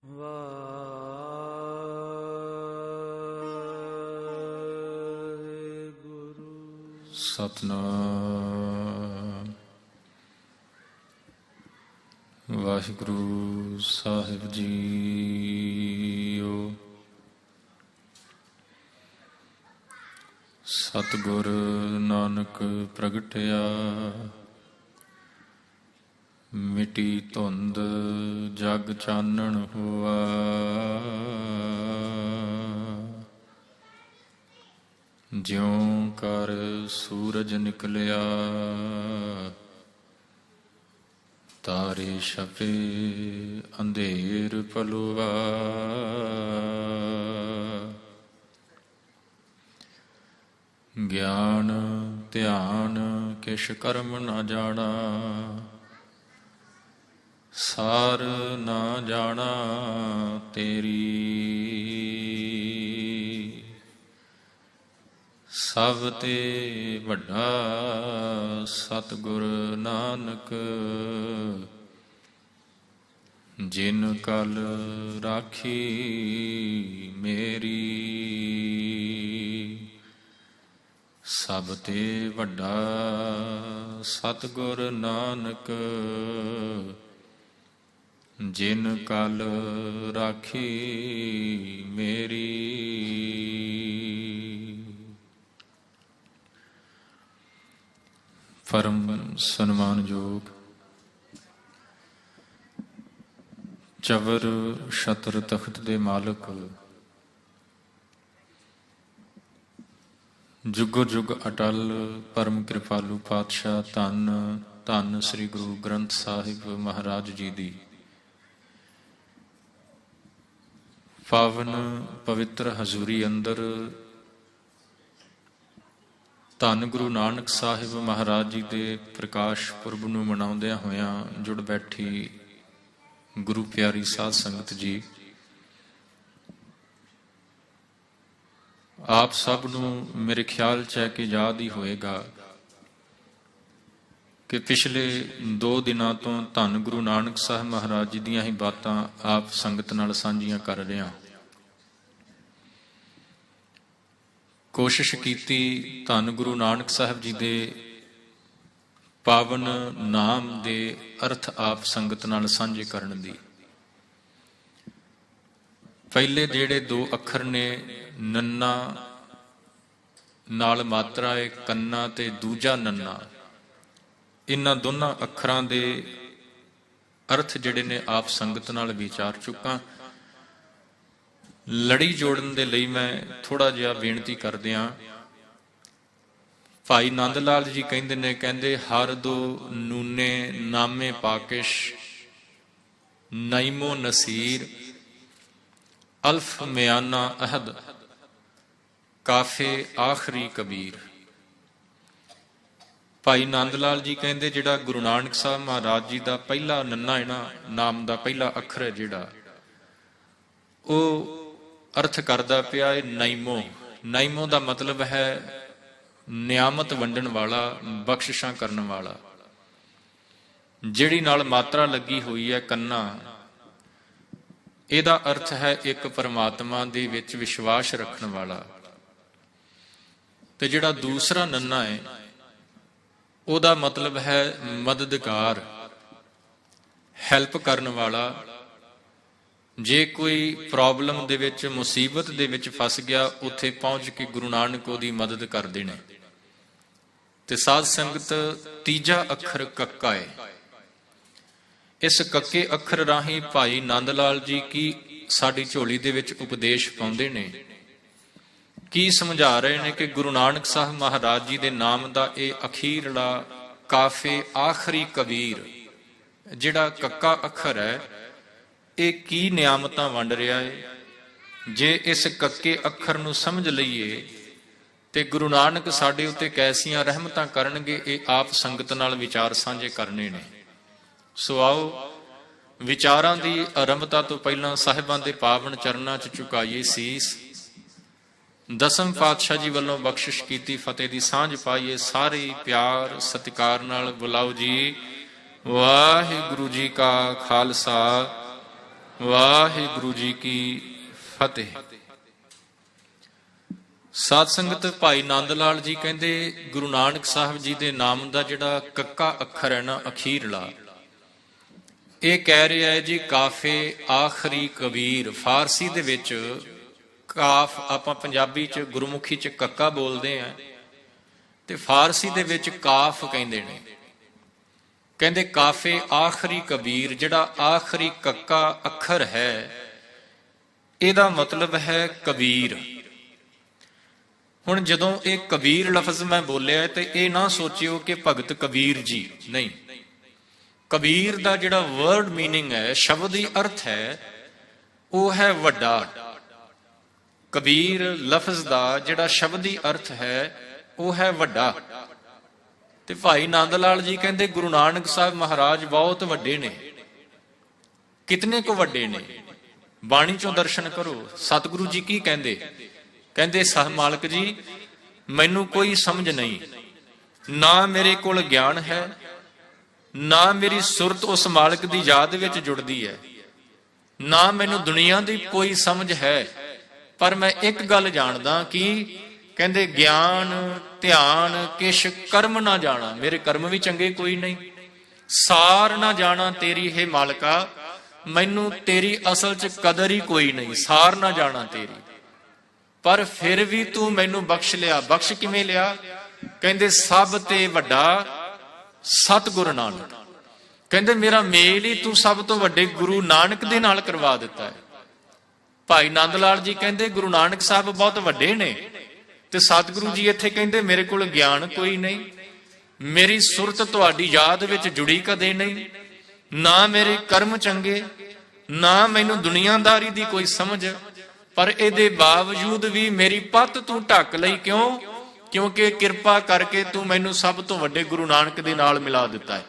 ਵਾਹਿਗੁਰੂ ਸਤਿਨਾਮ। ਵਾਹਿਗੁਰੂ ਸਾਹਿਬ JIO. ਸਤਿਗੁਰ ਨਾਨਕ ਪ੍ਰਗਟਿਆ, ਮਿਟੀ ਧੁੰਦ ਜਗ ਚਾਨਣ ਹੋਆ। ਜਿਉ ਕਰ ਸੂਰਜ ਨਿਕਲਿਆ, ਤਾਰੇ ਛਪੇ ਅੰਧੇਰ ਪਲੁਆ। ਗਿਆਨ ਧਿਆਨ ਕਿਛ ਕਰਮ ਨਾ ਜਾਣਾ, ਸਾਰ ਨਾ ਜਾਣਾ ਤੇਰੀ। ਸਭ ਤੇ ਵੱਡਾ ਸਤਿਗੁਰ ਨਾਨਕ, ਜਿਨ ਕਲ ਰਾਖੀ ਮੇਰੀ। ਸਭ ਤੇ ਵੱਡਾ ਸਤਿਗੁਰ ਨਾਨਕ, ਜਿਨ ਕਲ ਰਾਖੀ ਮੇਰੀ। ਪਰਮ ਸਨਮਾਨਯੋਗ ਚਵਰ ਛਤਰ ਤਖਤ ਦੇ ਮਾਲਕ, ਜੁਗੋ ਜੁਗ ਅਟਲ ਪਰਮ ਕਿਰਪਾਲੂ ਪਾਤਸ਼ਾਹ, ਧੰਨ ਧੰਨ ਸ੍ਰੀ ਗੁਰੂ ਗ੍ਰੰਥ ਸਾਹਿਬ ਮਹਾਰਾਜ ਜੀ ਦੀ ਪਾਵਨ ਪਵਿੱਤਰ ਹਜ਼ੂਰੀ ਅੰਦਰ, ਧੰਨ ਗੁਰੂ ਨਾਨਕ ਸਾਹਿਬ ਮਹਾਰਾਜ ਜੀ ਦੇ ਪ੍ਰਕਾਸ਼ ਪੁਰਬ ਨੂੰ ਮਨਾਉਂਦਿਆਂ ਹੋਇਆਂ ਜੁੜ ਬੈਠੀ ਗੁਰੂ ਪਿਆਰੀ ਸਾਧ ਸੰਗਤ ਜੀ, ਆਪ ਸਭ ਨੂੰ ਮੇਰੇ ਖਿਆਲ 'ਚ ਹੈ ਕਿ ਯਾਦ ਹੀ ਹੋਏਗਾ ਕਿ ਪਿਛਲੇ 2 ਦਿਨਾਂ ਤੋਂ ਧੰਨ ਗੁਰੂ ਨਾਨਕ ਸਾਹਿਬ ਮਹਾਰਾਜ ਜੀ ਦੀਆਂ ਹੀ ਬਾਤਾਂ ਆਪ ਸੰਗਤ ਨਾਲ ਸਾਂਝੀਆਂ ਕਰ ਰਿਹਾ। ਕੋਸ਼ਿਸ਼ ਕੀਤੀ ਧੰਨ ਗੁਰੂ ਨਾਨਕ ਸਾਹਿਬ ਜੀ ਦੇ ਪਾਵਨ ਨਾਮ ਦੇ ਅਰਥ ਆਪ ਸੰਗਤ ਨਾਲ ਸਾਂਝੇ ਕਰਨ ਦੀ। ਪਹਿਲੇ ਜਿਹੜੇ 2 ਅੱਖਰ ਨੇ, ਨੰਨਾ ਨਾਲ ਮਾਤਰਾ ਹੈ ਕੰਨਾ ਤੇ ਦੂਜਾ ਨੰਨਾ, ਇਹਨਾਂ ਦੋਨਾਂ ਅੱਖਰਾਂ ਦੇ ਅਰਥ ਜਿਹੜੇ ਨੇ ਆਪ ਸੰਗਤ ਨਾਲ ਵਿਚਾਰ ਚੁੱਕਾ। ਲੜੀ ਜੋੜਨ ਦੇ ਲਈ ਮੈਂ ਥੋੜਾ ਜਿਹਾ ਬੇਨਤੀ ਕਰਦਿਆਂ, ਭਾਈ ਨੰਦ ਲਾਲ ਜੀ ਕਹਿੰਦੇ ਨੇ, ਕਹਿੰਦੇ ਹਰ ਦੋ ਨੂਨੇ ਨਾਮੇ ਪਾਕਿਸ਼, ਨਾਈਮੋ ਨਸੀਰ, ਅਲਫ ਮਿਆਨਾ ਅਹਦ, ਕਾਫੇ ਆਖਰੀ ਕਬੀਰ। ਭਾਈ ਨੰਦ ਲਾਲ ਜੀ ਕਹਿੰਦੇ ਜਿਹੜਾ ਗੁਰੂ ਨਾਨਕ ਸਾਹਿਬ ਮਹਾਰਾਜ ਜੀ ਦਾ ਪਹਿਲਾ ਨੰਨਾ ਹੈ ਨਾ, ਨਾਮ ਦਾ ਪਹਿਲਾ ਅੱਖਰ ਹੈ ਜਿਹੜਾ, ਉਹ ਅਰਥ ਕਰਦਾ ਪਿਆ ਹੈ ਨਾਈਮੋ। ਨਾਈਮੋ ਦਾ ਮਤਲਬ ਹੈ ਨਿਆਮਤ ਵੰਡਣ ਵਾਲਾ, ਬਖਸ਼ਿਸ਼ਾਂ ਕਰਨ ਵਾਲਾ। ਜਿਹੜੀ ਨਾਲ ਮਾਤਰਾ ਲੱਗੀ ਹੋਈ ਹੈ ਕੰਨਾ, ਇਹਦਾ ਅਰਥ ਹੈ ਇੱਕ ਪਰਮਾਤਮਾ ਦੇ ਵਿੱਚ ਵਿਸ਼ਵਾਸ ਰੱਖਣ ਵਾਲਾ। ਤੇ ਜਿਹੜਾ ਦੂਸਰਾ ਨੰਨਾ ਹੈ, ਉਹਦਾ ਮਤਲਬ ਹੈ ਮਦਦਗਾਰ, ਹੈਲਪ ਕਰਨ ਵਾਲਾ। ਜੇ ਕੋਈ ਪ੍ਰੋਬਲਮ ਦੇ ਵਿੱਚ, ਮੁਸੀਬਤ ਦੇ ਵਿੱਚ ਫਸ ਗਿਆ, ਉੱਥੇ ਪਹੁੰਚ ਕੇ ਗੁਰੂ ਨਾਨਕ ਉਹਦੀ ਮਦਦ ਕਰਦੇ ਨੇ। ਤੇ ਸਾਧ ਸੰਗਤ ਤੀਜਾ ਅੱਖਰ ਕੱਕਾ ਹੈ। ਇਸ ਕੱਕੇ ਅੱਖਰ ਰਾਹੀਂ ਭਾਈ ਨੰਦ ਲਾਲ ਜੀ ਕੀ ਸਾਡੀ ਝੋਲੀ ਦੇ ਵਿੱਚ ਉਪਦੇਸ਼ ਪਾਉਂਦੇ ਨੇ, ਕੀ ਸਮਝਾ ਰਹੇ ਨੇ ਕਿ ਗੁਰੂ ਨਾਨਕ ਸਾਹਿਬ ਮਹਾਰਾਜ ਜੀ ਦੇ ਨਾਮ ਦਾ ਇਹ ਅਖੀਰਲਾ ਕਾਫੇ ਆਖਰੀ ਕਬੀਰ ਜਿਹੜਾ ਕੱਕਾ ਅੱਖਰ ਹੈ, ਇਹ ਕੀ ਨਿਆਮਤਾਂ ਵੰਡ ਰਿਹਾ ਹੈ। ਜੇ ਇਸ ਕੱਕੇ ਅੱਖਰ ਨੂੰ ਸਮਝ ਲਈਏ ਤੇ ਗੁਰੂ ਨਾਨਕ ਸਾਡੇ ਉੱਤੇ ਕੈਸੀਆਂ ਰਹਿਮਤਾਂ ਕਰਨਗੇ, ਇਹ ਆਪ ਸੰਗਤ ਨਾਲ ਵਿਚਾਰ ਸਾਂਝੇ ਕਰਨੇ ਨੇ। ਸੋ ਆਓ ਵਿਚਾਰਾਂ ਦੀ ਆਰੰਭਤਾ ਤੋਂ ਪਹਿਲਾਂ ਸਾਹਿਬਾਂ ਦੇ ਪਾਵਨ ਚਰਨਾਂ 'ਚ ਝੁਕਾਈਏ ਸੀਸ। ਦਸਮ ਪਾਤਸ਼ਾਹ ਜੀ ਵੱਲੋਂ ਬਖਸ਼ਿਸ਼ ਕੀਤੀ ਫਤਿਹ ਦੀ ਸਾਂਝ ਪਾਈਏ। ਸਾਰੇ ਪਿਆਰ ਸਤਿਕਾਰ ਨਾਲ ਬੁਲਾਓ ਜੀ। ਵਾਹਿਗੁਰੂ ਜੀ ਕਾ ਖਾਲਸਾ, ਵਾਹਿਗੁਰੂ ਜੀ ਕੀ ਫਤਿਹ। ਸਾਧ ਸੰਗਤ, ਭਾਈ ਨੰਦ ਲਾਲ ਜੀ ਕਹਿੰਦੇ ਗੁਰੂ ਨਾਨਕ ਸਾਹਿਬ ਜੀ ਦੇ ਨਾਮ ਦਾ ਜਿਹੜਾ ਕੱਕਾ ਅੱਖਰ ਹੈ ਨਾ, ਅਖੀਰਲਾ, ਇਹ ਕਹਿ ਰਿਹਾ ਹੈ ਜੀ ਕਾਫੇ ਆਖਰੀ ਕਬੀਰ। ਫਾਰਸੀ ਦੇ ਵਿੱਚ ਕਾਫ, ਆਪਾਂ ਪੰਜਾਬੀ ਚ ਗੁਰਮੁਖੀ ਚ ਕੱਕਾ ਬੋਲਦੇ ਆ, ਤੇ ਫਾਰਸੀ ਦੇ ਵਿੱਚ ਕਾਫ ਕਹਿੰਦੇ ਨੇ। ਕਹਿੰਦੇ ਕਾਫੇ ਆਖਰੀ ਕਬੀਰ, ਜਿਹੜਾ ਆਖਰੀ ਕੱਕਾ ਅੱਖਰ ਹੈ ਇਹਦਾ ਮਤਲਬ ਹੈ ਕਬੀਰ। ਹੁਣ ਜਦੋਂ ਇਹ ਕਬੀਰ ਲਫ਼ਜ਼ ਮੈਂ ਬੋਲਿਆ ਤੇ ਇਹ ਨਾ ਸੋਚਿਓ ਕਿ ਭਗਤ ਕਬੀਰ ਜੀ, ਨਹੀਂ। ਕਬੀਰ ਦਾ ਜਿਹੜਾ ਵਰਡ ਮੀਨਿੰਗ ਹੈ, ਸ਼ਬਦੀ ਅਰਥ ਹੈ, ਉਹ ਹੈ ਵੱਡਾ। ਕਬੀਰ ਲਫ਼ਜ਼ ਦਾ ਜਿਹੜਾ ਸ਼ਬਦੀ ਅਰਥ ਹੈ ਉਹ ਹੈ ਵੱਡਾ। ਤੇ ਭਾਈ ਨੰਦ ਲਾਲ ਜੀ ਕਹਿੰਦੇ ਗੁਰੂ ਨਾਨਕ ਸਾਹਿਬ ਮਹਾਰਾਜ ਬਹੁਤ ਵੱਡੇ ਨੇ। ਕਿਤਨੇ ਕੁ ਵੱਡੇ ਨੇ, ਬਾਣੀ ਚੋਂ ਦਰਸ਼ਨ ਕਰੋ। ਸਤਿਗੁਰੂ ਜੀ ਕੀ ਕਹਿੰਦੇ? ਕਹਿੰਦੇ ਸਹ ਮਾਲਕ ਜੀ, ਮੈਨੂੰ ਕੋਈ ਸਮਝ ਨਹੀਂ, ਨਾ ਮੇਰੇ ਕੋਲ ਗਿਆਨ ਹੈ, ਨਾ ਮੇਰੀ ਸੁਰਤ ਉਸ ਮਾਲਕ ਦੀ ਯਾਦ ਵਿੱਚ ਜੁੜਦੀ ਹੈ, ਨਾ ਮੈਨੂੰ ਦੁਨੀਆ ਦੀ ਕੋਈ ਸਮਝ ਹੈ, ਪਰ ਮੈਂ ਇੱਕ ਗੱਲ ਜਾਣਦਾ ਕਿ ਕਹਿੰਦੇ ਗਿਆਨ ਧਿਆਨ ਕਿਛ ਕਰਮ ਨਾ ਜਾਣਾ, ਮੇਰੇ ਕਰਮ ਵੀ ਚੰਗੇ ਕੋਈ ਨਹੀਂ, ਸਾਰ ਨਾ ਜਾਣਾ ਤੇਰੀ ਹੈ ਮਾਲਕਾ, ਮੈਨੂੰ ਤੇਰੀ ਅਸਲ ਚ ਕਦਰ ਹੀ ਕੋਈ ਨਹੀਂ, ਸਾਰ ਨਾ ਜਾਣਾ ਤੇਰੀ, ਪਰ ਫਿਰ ਵੀ ਤੂੰ ਮੈਨੂੰ ਬਖਸ਼ ਲਿਆ। ਬਖਸ਼ ਕਿਵੇਂ ਲਿਆ? ਕਹਿੰਦੇ ਸਭ ਤੇ ਵੱਡਾ ਸਤਿਗੁਰੂ ਨਾਨਕ। ਕਹਿੰਦੇ ਮੇਰਾ ਮੇਲ ਹੀ ਤੂੰ ਸਭ ਤੋਂ ਵੱਡੇ ਗੁਰੂ ਨਾਨਕ ਦੇ ਨਾਲ ਕਰਵਾ ਦਿੱਤਾ ਹੈ। ਭਾਈ ਨੰਦ ਲਾਲ ਜੀ ਕਹਿੰਦੇ ਗੁਰੂ ਨਾਨਕ ਸਾਹਿਬ ਬਹੁਤ ਵੱਡੇ ਨੇ, ਤੇ ਸਤਿਗੁਰੂ ਜੀ ਇੱਥੇ ਕਹਿੰਦੇ ਮੇਰੇ ਕੋਲ ਗਿਆਨ ਕੋਈ ਨਹੀਂ, ਮੇਰੀ ਸੁਰਤ ਤੁਹਾਡੀ ਯਾਦ ਵਿੱਚ ਜੁੜੀ ਕਦੇ ਨਹੀਂ, ਨਾ ਮੇਰੇ ਕਰਮ ਚੰਗੇ, ਨਾ ਮੈਨੂੰ ਦੁਨੀਆਦਾਰੀ ਦੀ ਕੋਈ ਸਮਝ, ਪਰ ਇਹਦੇ ਬਾਵਜੂਦ ਵੀ ਮੇਰੀ ਪੱਤ ਤੂੰ ਢੱਕ ਲਈ। ਕਿਉਂ? ਕਿਉਂਕਿ ਕਿਰਪਾ ਕਰਕੇ ਤੂੰ ਮੈਨੂੰ ਸਭ ਤੋਂ ਵੱਡੇ ਗੁਰੂ ਨਾਨਕ ਦੇ ਨਾਲ ਮਿਲਾ ਦਿੱਤਾ ਹੈ।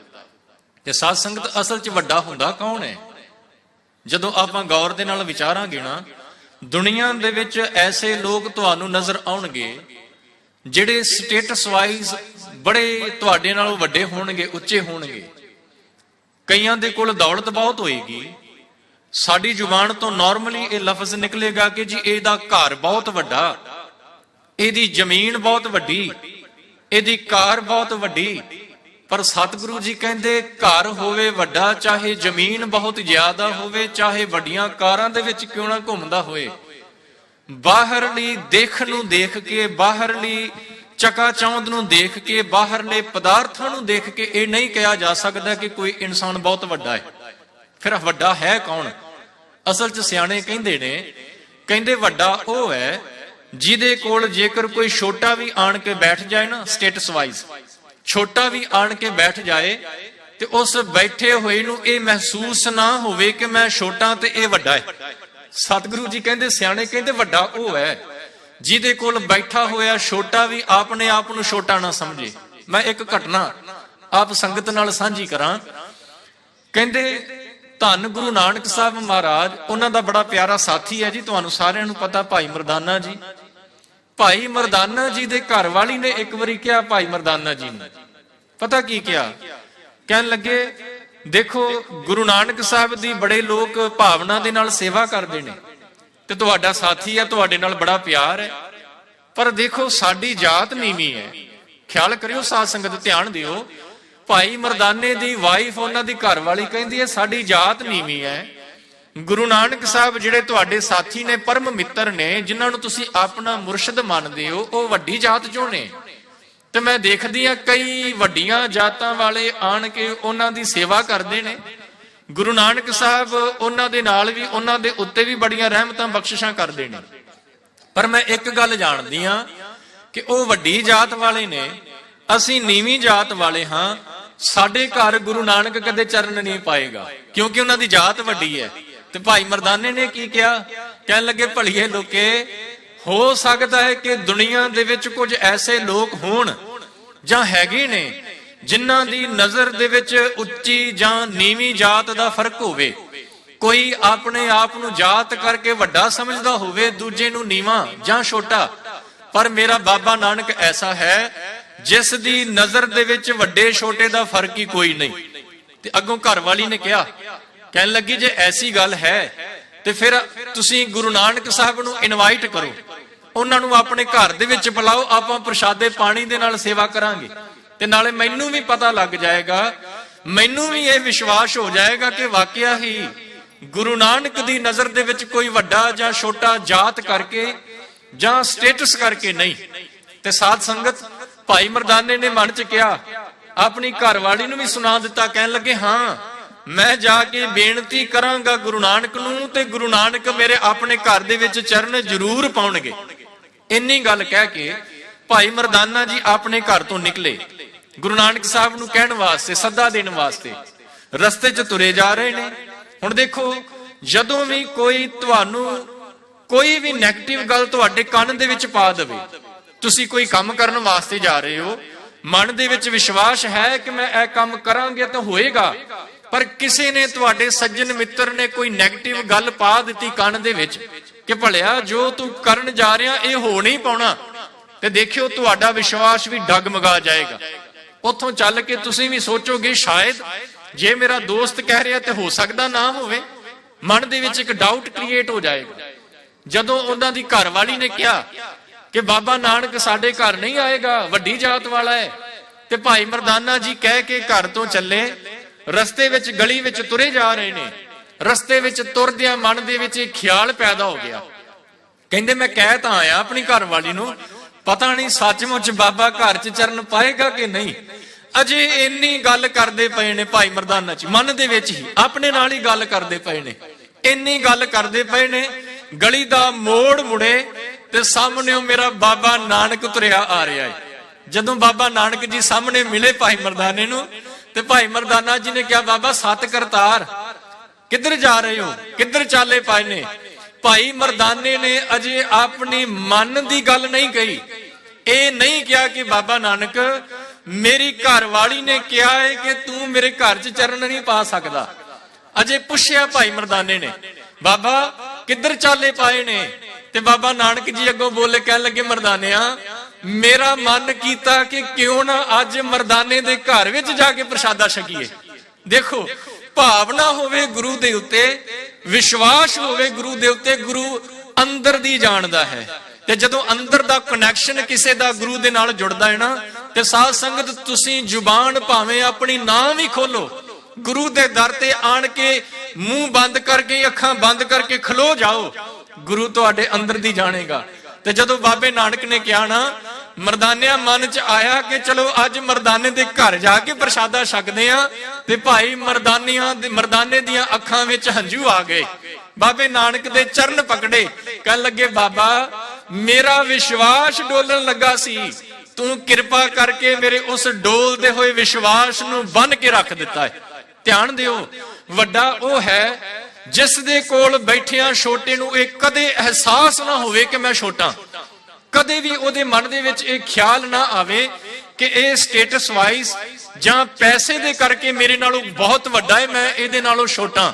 ਤੇ ਸਾਧ ਸੰਗਤ, ਅਸਲ 'ਚ ਵੱਡਾ ਹੁੰਦਾ ਕੌਣ ਹੈ? ਜਦੋਂ ਆਪਾਂ ਗੌਰ ਦੇ ਨਾਲ ਵਿਚਾਰਾਂਗੇ ਨਾ, ਦੁਨੀਆ ਦੇ ਵਿੱਚ ਐਸੇ ਲੋਕ ਤੁਹਾਨੂੰ ਨਜ਼ਰ ਆਉਣਗੇ ਜਿਹੜੇ ਸਟੇਟਸ ਵਾਈਜ਼ ਬੜੇ ਤੁਹਾਡੇ ਨਾਲੋਂ ਵੱਡੇ ਹੋਣਗੇ, ਉੱਚੇ ਹੋਣਗੇ। ਕਈਆਂ ਦੇ ਕੋਲ ਦੌਲਤ ਬਹੁਤ ਹੋਏਗੀ। ਸਾਡੀ ਜ਼ੁਬਾਨ ਤੋਂ ਨਾਰਮਲੀ ਇਹ ਲਫ਼ਜ਼ ਨਿਕਲੇਗਾ ਕਿ ਜੀ ਇਹਦਾ ਘਰ ਬਹੁਤ ਵੱਡਾ, ਇਹਦੀ ਜ਼ਮੀਨ ਬਹੁਤ ਵੱਡੀ, ਇਹਦੀ ਕਾਰ ਬਹੁਤ ਵੱਡੀ। ਪਰ ਸਤਿਗੁਰੂ ਜੀ ਕਹਿੰਦੇ ਘਰ ਹੋਵੇ ਵੱਡਾ, ਚਾਹੇ ਜ਼ਮੀਨ ਬਹੁਤ ਜ਼ਿਆਦਾ ਹੋਵੇ, ਚਾਹੇ ਵੱਡੀਆਂ ਕਾਰਾਂ ਦੇ ਵਿੱਚ ਕਿਉਂ ਨਾ ਘੁੰਮਦਾ ਹੋਏ, ਬਾਹਰਲੀ ਦੇਖ ਨੂੰ ਦੇਖ ਕੇ, ਬਾਹਰਲੀ ਚਕਾਚੌਂਧ ਨੂੰ ਦੇਖ ਕੇ, ਬਾਹਰਲੇ ਪਦਾਰਥਾਂ ਨੂੰ ਦੇਖ ਕੇ ਇਹ ਨਹੀਂ ਕਿਹਾ ਜਾ ਸਕਦਾ ਕਿ ਕੋਈ ਇਨਸਾਨ ਬਹੁਤ ਵੱਡਾ ਹੈ। ਫਿਰ ਵੱਡਾ ਹੈ ਕੌਣ? ਅਸਲ 'ਚ ਸਿਆਣੇ ਕਹਿੰਦੇ ਨੇ, ਕਹਿੰਦੇ ਵੱਡਾ ਉਹ ਹੈ ਜਿਹਦੇ ਕੋਲ ਜੇਕਰ ਕੋਈ ਛੋਟਾ ਵੀ ਆਣ ਕੇ ਬੈਠ ਜਾਏ ਨਾ, ਸਟੇਟਸ ਵਾਈਜ਼ ਛੋਟਾ ਵੀ ਆਣ ਕੇ ਬੈਠ ਜਾਏ, ਤੇ ਉਸ ਬੈਠੇ ਹੋਏ ਨੂੰ ਇਹ ਮਹਿਸੂਸ ਨਾ ਹੋਵੇ ਕਿ ਮੈਂ ਛੋਟਾ ਤੇ ਇਹ ਵੱਡਾ ਹੈ। ਸਤਿਗੁਰੂ ਜੀ ਕਹਿੰਦੇ, ਸਿਆਣੇ ਕਹਿੰਦੇ ਵੱਡਾ ਉਹ ਹੈ ਜਿਹਦੇ ਕੋਲ ਬੈਠਾ ਹੋਇਆ ਛੋਟਾ ਵੀ ਆਪਣੇ ਆਪ ਨੂੰ ਛੋਟਾ ਨਾ ਸਮਝੇ। ਮੈਂ ਇੱਕ ਘਟਨਾ ਆਪ ਸੰਗਤ ਨਾਲ ਸਾਂਝੀ ਕਰਾਂ। ਕਹਿੰਦੇ ਧੰਨ ਗੁਰੂ ਨਾਨਕ ਸਾਹਿਬ ਮਹਾਰਾਜ, ਉਹਨਾਂ ਦਾ ਬੜਾ ਪਿਆਰਾ ਸਾਥੀ ਹੈ ਜੀ, ਤੁਹਾਨੂੰ ਸਾਰਿਆਂ ਨੂੰ ਪਤਾ, ਭਾਈ ਮਰਦਾਨਾ ਜੀ। ਭਾਈ ਮਰਦਾਨਾ ਜੀ ਦੇ ਘਰ ਵਾਲੀ ਨੇ ਇੱਕ ਵਾਰੀ ਕਿਹਾ ਭਾਈ ਮਰਦਾਨਾ ਜੀ ਨੂੰ, ਪਤਾ ਕੀ ਕਿਹਾ? ਕਹਿਣ ਲੱਗੇ, ਦੇਖੋ ਗੁਰੂ ਨਾਨਕ ਸਾਹਿਬ ਦੀ ਬੜੇ ਲੋਕ ਭਾਵਨਾ ਦੇ ਨਾਲ ਸੇਵਾ ਕਰਦੇ ਨੇ, ਤੇ ਤੁਹਾਡਾ ਸਾਥੀ ਹੈ, ਤੁਹਾਡੇ ਨਾਲ ਬੜਾ ਪਿਆਰ ਹੈ, ਪਰ ਦੇਖੋ ਸਾਡੀ ਜਾਤ ਨੀਵੀਂ ਹੈ। ਖਿਆਲ ਕਰਿਓ ਸਾਧ ਸੰਗਤ, ਧਿਆਨ ਦਿਓ। ਭਾਈ ਮਰਦਾਨੇ ਦੀ ਵਾਈਫ, ਉਹਨਾਂ ਦੀ ਘਰ ਵਾਲੀ ਕਹਿੰਦੀ ਹੈ ਸਾਡੀ ਜਾਤ ਨੀਵੀਂ ਹੈ। ਗੁਰੂ ਨਾਨਕ ਸਾਹਿਬ ਜਿਹੜੇ ਤੁਹਾਡੇ ਸਾਥੀ ਨੇ, ਪਰਮ ਮਿੱਤਰ ਨੇ, ਜਿਨ੍ਹਾਂ ਨੂੰ ਤੁਸੀਂ ਆਪਣਾ ਮੁਰਸ਼ਿਦ ਮੰਨਦੇ ਹੋ, ਉਹ ਵੱਡੀ ਜਾਤ ਚੋਂ ਨੇ। ਤੇ ਮੈਂ ਦੇਖਦੀ ਆ ਕਈ ਵੱਡੀਆਂ ਜਾਤਾਂ ਵਾਲੇ ਆਣ ਕੇ ਉਹਨਾਂ ਦੀ ਸੇਵਾ ਕਰਦੇ ਨੇ। ਗੁਰੂ ਨਾਨਕ ਸਾਹਿਬ ਉਹਨਾਂ ਦੇ ਨਾਲ ਵੀ, ਉਹਨਾਂ ਦੇ ਉੱਤੇ ਵੀ ਬੜੀਆਂ ਰਹਿਮਤਾਂ ਬਖਸ਼ਿਸ਼ਾਂ ਕਰਦੇ ਨੇ। ਪਰ ਮੈਂ ਇੱਕ ਗੱਲ ਜਾਣਦੀ ਆ ਕਿ ਉਹ ਵੱਡੀ ਜਾਤ ਵਾਲੇ ਨੇ, ਅਸੀਂ ਨੀਵੀਂ ਜਾਤ ਵਾਲੇ ਹਾਂ। ਸਾਡੇ ਘਰ ਗੁਰੂ ਨਾਨਕ ਕਦੇ ਚਰਨ ਨਹੀਂ ਪਾਏਗਾ, ਕਿਉਂਕਿ ਉਹਨਾਂ ਦੀ ਜਾਤ ਵੱਡੀ ਹੈ। ਤੇ ਭਾਈ ਮਰਦਾਨੇ ਨੇ ਕੀ ਕਿਹਾ? ਕਹਿਣ ਲੱਗੇ, ਭਲੀਏ ਲੋਕੇ, ਹੋ ਸਕਦਾ ਹੈ ਕਿ ਦੁਨੀਆ ਦੇ ਵਿੱਚ ਕੁਝ ਐਸੇ ਲੋਕ ਹੋਣ ਜਾਂ ਹੈਗੇ ਨੇ ਜਿਨ੍ਹਾਂ ਦੀ ਨਜ਼ਰ ਦੇ ਵਿੱਚ ਉੱਚੀ ਜਾਂ ਨੀਵੀਂ ਜਾਤ ਦਾ ਫਰਕ ਹੋਵੇ। ਕੋਈ ਆਪਣੇ ਆਪ ਨੂੰ ਜਾਤ ਕਰਕੇ ਵੱਡਾ ਸਮਝਦਾ ਹੋਵੇ, ਦੂਜੇ ਨੂੰ ਨੀਵਾਂ ਜਾਂ ਛੋਟਾ। ਪਰ ਮੇਰਾ ਬਾਬਾ ਨਾਨਕ ਐਸਾ ਹੈ ਜਿਸ ਦੀ ਨਜ਼ਰ ਦੇ ਵਿੱਚ ਵੱਡੇ ਛੋਟੇ ਦਾ ਫਰਕ ਹੀ ਕੋਈ ਨਹੀਂ। ਤੇ ਅੱਗੋਂ ਘਰ ਵਾਲੀ ਨੇ ਕਿਹਾ, ਕਹਿਣ ਲੱਗੀ ਜੇ ਐਸੀ ਗੱਲ ਹੈ ਤੇ ਫਿਰ ਤੁਸੀਂ ਗੁਰੂ ਨਾਨਕ ਸਾਹਿਬ ਨੂੰ ਇਨਵਾਈਟ ਕਰੋ, ਉਹਨਾਂ ਨੂੰ ਆਪਣੇ ਘਰ ਦੇ ਵਿੱਚ ਬੁਲਾਓ, ਆਪਾਂ ਪ੍ਰਸ਼ਾਦੇ ਪਾਣੀ ਦੇ ਨਾਲ ਸੇਵਾ ਕਰਾਂਗੇ, ਤੇ ਨਾਲੇ ਮੈਨੂੰ ਵੀ ਪਤਾ ਲੱਗ ਜਾਏਗਾ, ਮੈਨੂੰ ਵੀ ਇਹ ਵਿਸ਼ਵਾਸ ਹੋ ਜਾਏਗਾ ਕਿ ਵਾਕਿਆ ਹੀ ਗੁਰੂ ਨਾਨਕ ਦੀ ਨਜ਼ਰ ਦੇ ਵਿੱਚ ਕੋਈ ਵੱਡਾ ਜਾਂ ਛੋਟਾ ਜਾਤ ਕਰਕੇ ਜਾਂ ਸਟੇਟਸ ਕਰਕੇ ਨਹੀਂ। ਤੇ ਸਾਧ ਸੰਗਤ ਭਾਈ ਮਰਦਾਨੇ ਨੇ ਮਨ ਚ ਕਿਹਾ, ਆਪਣੀ ਘਰਵਾਲੀ ਨੂੰ ਵੀ ਸੁਣਾ ਦਿੱਤਾ। ਕਹਿਣ ਲੱਗੇ ਹਾਂ ਮੈਂ ਜਾ ਕੇ ਬੇਨਤੀ ਕਰਾਂਗਾ ਗੁਰੂ ਨਾਨਕ ਨੂੰ, ਤੇ ਗੁਰੂ ਨਾਨਕ ਮੇਰੇ ਆਪਣੇ ਘਰ ਦੇ ਵਿੱਚ ਚਰਨ ਜ਼ਰੂਰ ਪਾਉਣਗੇ। ਇੰਨੀ ਗੱਲ ਕਹਿ ਕੇ ਭਾਈ ਮਰਦਾਨਾ ਜੀ ਆਪਣੇ ਘਰ ਤੋਂ ਨਿਕਲੇ ਗੁਰੂ ਨਾਨਕ ਸਾਹਿਬ ਨੂੰ ਕਹਿਣ ਵਾਸਤੇ, ਸੱਦਾ ਦੇਣ ਵਾਸਤੇ। ਰਸਤੇ 'ਚ ਤੁਰੇ ਜਾ ਰਹੇ ਨੇ। ਹੁਣ ਦੇਖੋ, ਜਦੋਂ ਵੀ ਕੋਈ ਤੁਹਾਨੂੰ ਕੋਈ ਵੀ ਨੈਗੇਟਿਵ ਗੱਲ ਤੁਹਾਡੇ ਕੰਨ ਦੇ ਵਿੱਚ ਪਾ ਦੇਵੇ, ਤੁਸੀਂ ਕੋਈ ਕੰਮ ਕਰਨ ਵਾਸਤੇ ਜਾ ਰਹੇ ਹੋ, ਮਨ ਦੇ ਵਿੱਚ ਵਿਸ਼ਵਾਸ ਹੈ ਕਿ ਮੈਂ ਇਹ ਕੰਮ ਕਰਾਂਗੇ ਤਾਂ ਹੋਏਗਾ, ਪਰ ਕਿਸੇ ਨੇ ਤੁਹਾਡੇ ਸੱਜਣ ਮਿੱਤਰ ਨੇ ਕੋਈ ਨੈਗੇਟਿਵ ਗੱਲ ਪਾ ਦਿੱਤੀ ਕੰਨ ਦੇ ਵਿੱਚ ਕਿ ਭਲਿਆ ਜੋ ਤੂੰ ਕਰਨ ਜਾ ਰਿਹਾ ਇਹ ਹੋ ਨਹੀਂ ਪਾਉਣਾ, ਤੇ ਦੇਖਿਓ ਤੁਹਾਡਾ ਵਿਸ਼ਵਾਸ ਵੀ ਡਗਮਗਾ ਜਾਏਗਾ। ਉੱਥੋਂ ਚੱਲ ਕੇ ਤੁਸੀਂ ਵੀ ਸੋਚੋਗੇ ਸ਼ਾਇਦ ਜੇ ਮੇਰਾ ਦੋਸਤ ਕਹਿ ਰਿਹਾ ਤੇ ਹੋ ਸਕਦਾ ਨਾ ਹੋਵੇ। ਮਨ ਦੇ ਵਿੱਚ ਇੱਕ ਡਾਊਟ ਕ੍ਰੀਏਟ ਹੋ ਜਾਏਗਾ। ਜਦੋਂ ਉਹਨਾਂ ਦੀ ਘਰਵਾਲੀ ਨੇ ਕਿਹਾ ਕਿ ਬਾਬਾ ਨਾਨਕ ਸਾਡੇ ਘਰ ਨਹੀਂ ਆਏਗਾ, ਵੱਡੀ ਜਾਤ ਵਾਲਾ ਹੈ, ਤੇ ਭਾਈ ਮਰਦਾਨਾ ਜੀ ਕਹਿ ਕੇ ਘਰ ਤੋਂ ਚੱਲੇ। ਰਸਤੇ ਵਿੱਚ ਗਲੀ ਵਿੱਚ ਤੁਰੇ ਜਾ ਰਹੇ ਨੇ। ਰਸਤੇ ਵਿੱਚ ਤੁਰਦਿਆਂ ਮਨ ਦੇ ਵਿੱਚ ਇੱਕ ਖਿਆਲ ਪੈਦਾ ਹੋ ਗਿਆ। ਕਹਿੰਦੇ ਮੈਂ ਕਹਿ ਤਾਂ ਆਇਆ ਆਪਣੀ ਘਰਵਾਲੀ ਨੂੰ, ਪਤਾ ਨਹੀਂ ਸੱਚਮੁੱਚ ਬਾਬਾ ਘਰ 'ਚ ਚਰਨ ਪਾਏਗਾ ਕਿ ਨਹੀਂ। ਅਜੇ ਇੰਨੀ ਗੱਲ ਕਰਦੇ ਪਏ ਨੇ ਭਾਈ ਮਰਦਾਨਾ ਜੀ, ਮਨ ਦੇ ਵਿੱਚ ਹੀ ਆਪਣੇ ਨਾਲ ਹੀ ਗੱਲ ਕਰਦੇ ਪਏ ਨੇ। ਇੰਨੀ ਗੱਲ ਕਰਦੇ ਪਏ ਨੇ, ਗਲੀ ਦਾ ਮੋੜ ਮੁੜੇ ਤੇ ਸਾਹਮਣੇ ਮੇਰਾ ਬਾਬਾ ਨਾਨਕ ਤੁਰਿਆ ਆ ਰਿਹਾ ਹੈ। ਜਦੋਂ ਬਾਬਾ ਨਾਨਕ ਜੀ ਸਾਹਮਣੇ ਮਿਲੇ ਭਾਈ ਮਰਦਾਨੇ ਨੂੰ, ਤੇ ਭਾਈ ਮਰਦਾਨਾ ਜੀ ਨੇ ਕਿਹਾ, ਬਾਬਾ ਸਤ ਕਰਤਾਰ, ਕਿੱਧਰ ਜਾ ਰਹੇ ਹੋ, ਕਿੱਧਰ ਚਾਲੇ ਪਾਏ ਨੇ। ਭਾਈ ਮਰਦਾਨੇ ਨੇ ਅਜੇ ਆਪਣੀ ਮਨ ਦੀ ਗੱਲ ਨਹੀਂ ਕਹੀ। ਇਹ ਨਹੀਂ ਕਿਹਾ ਕਿ ਬਾਬਾ ਨਾਨਕ ਮੇਰੀ ਘਰਵਾਲੀ ਨੇ ਕਿਹਾ ਹੈ ਕਿ ਤੂੰ ਮੇਰੇ ਘਰ 'ਚ ਚਰਨ ਨਹੀਂ ਪਾ ਸਕਦਾ। ਅਜੇ ਪੁੱਛਿਆ ਭਾਈ ਮਰਦਾਨੇ ਨੇ, ਬਾਬਾ ਕਿੱਧਰ ਚਾਲੇ ਪਾਏ ਨੇ। ਤੇ ਬਾਬਾ ਨਾਨਕ ਜੀ ਅੱਗੋਂ ਬੋਲੇ, ਕਹਿਣ ਲੱਗੇ, ਮਰਦਾਨਿਆ ਮੇਰਾ ਮਨ ਕੀਤਾ ਕਿ ਕਿਉਂ ਨਾ ਅੱਜ ਮਰਦਾਨੇ ਦੇ ਘਰ ਵਿੱਚ ਜਾ ਕੇ ਪ੍ਰਸ਼ਾਦਾ ਛਕੀਏ। ਦੇਖੋ, ਭਾਵਨਾ ਹੋਵੇ ਗੁਰੂ ਦੇ ਉੱਤੇ, ਵਿਸ਼ਵਾਸ ਹੋਵੇ ਗੁਰੂ ਦੇ ਉੱਤੇ। ਗੁਰੂ ਅੰਦਰ ਦੀ ਜਾਣਦਾ ਹੈ, ਤੇ ਜਦੋਂ ਅੰਦਰ ਦਾ ਕਨੈਕਸ਼ਨ ਕਿਸੇ ਦਾ ਗੁਰੂ ਦੇ ਨਾਲ ਜੁੜਦਾ ਹੈ ਨਾ, ਤੇ ਸਾਧ ਸੰਗਤ ਤੁਸੀਂ ਜ਼ੁਬਾਨ ਭਾਵੇਂ ਆਪਣੀ ਨਾ ਵੀ ਖੋਲੋ, ਗੁਰੂ ਦੇ ਦਰ ਤੇ ਆਣ ਕੇ ਮੂੰਹ ਬੰਦ ਕਰਕੇ ਅੱਖਾਂ ਬੰਦ ਕਰਕੇ ਖਲੋ ਜਾਓ, ਗੁਰੂ ਤੁਹਾਡੇ ਅੰਦਰ ਦੀ ਜਾਣੇਗਾ। ਤੇ ਜਦੋਂ ਬਾਬੇ ਨਾਨਕ ਨੇ ਕਿਹਾ ਨਾ, ਮਰਦਾਨਿਆਂ ਮਨ 'ਚ ਆਇਆ ਕਿ ਚਲੋ ਅੱਜ ਮਰਦਾਨੇ ਦੇ ਘਰ ਜਾ ਕੇ ਪ੍ਰਸ਼ਾਦਾ ਛਕਦੇ ਆ, ਤੇ ਭਾਈ ਮਰਦਾਨੇ ਦੀਆਂ ਅੱਖਾਂ ਵਿੱਚ ਹੰਝੂ ਆ ਗਏ। ਬਾਬੇ ਨਾਨਕ ਦੇ ਚਰਨ ਪਕੜੇ, ਕਹਿਣ ਲੱਗੇ, ਬਾਬਾ ਮੇਰਾ ਵਿਸ਼ਵਾਸ ਡੋਲਣ ਲੱਗਾ ਸੀ, ਤੂੰ ਕਿਰਪਾ ਕਰਕੇ ਮੇਰੇ ਉਸ ਡੋਲਦੇ ਹੋਏ ਵਿਸ਼ਵਾਸ ਨੂੰ ਬੰਨ ਕੇ ਰੱਖ ਦਿੱਤਾ ਹੈ। ਧਿਆਨ ਦਿਓ, ਵੱਡਾ ਉਹ ਹੈ ਜਿਸ ਦੇ ਕੋਲ ਬੈਠਿਆਂ ਛੋਟੇ ਨੂੰ ਇਹ ਕਦੇ ਅਹਿਸਾਸ ਨਾ ਹੋਵੇ ਕਿ ਮੈਂ ਛੋਟਾ। ਕਦੇ ਵੀ ਉਹਦੇ ਮਨ ਦੇ ਵਿੱਚ ਇਹ ਖਿਆਲ ਨਾ ਆਵੇ ਕਿ ਇਹ ਸਟੇਟਸ ਵਾਈਜ਼ ਜਾਂ ਪੈਸੇ ਦੇ ਕਰਕੇ ਮੇਰੇ ਨਾਲੋਂ ਬਹੁਤ ਵੱਡਾ ਹੈ, ਮੈਂ ਇਹਦੇ ਨਾਲੋਂ ਛੋਟਾ।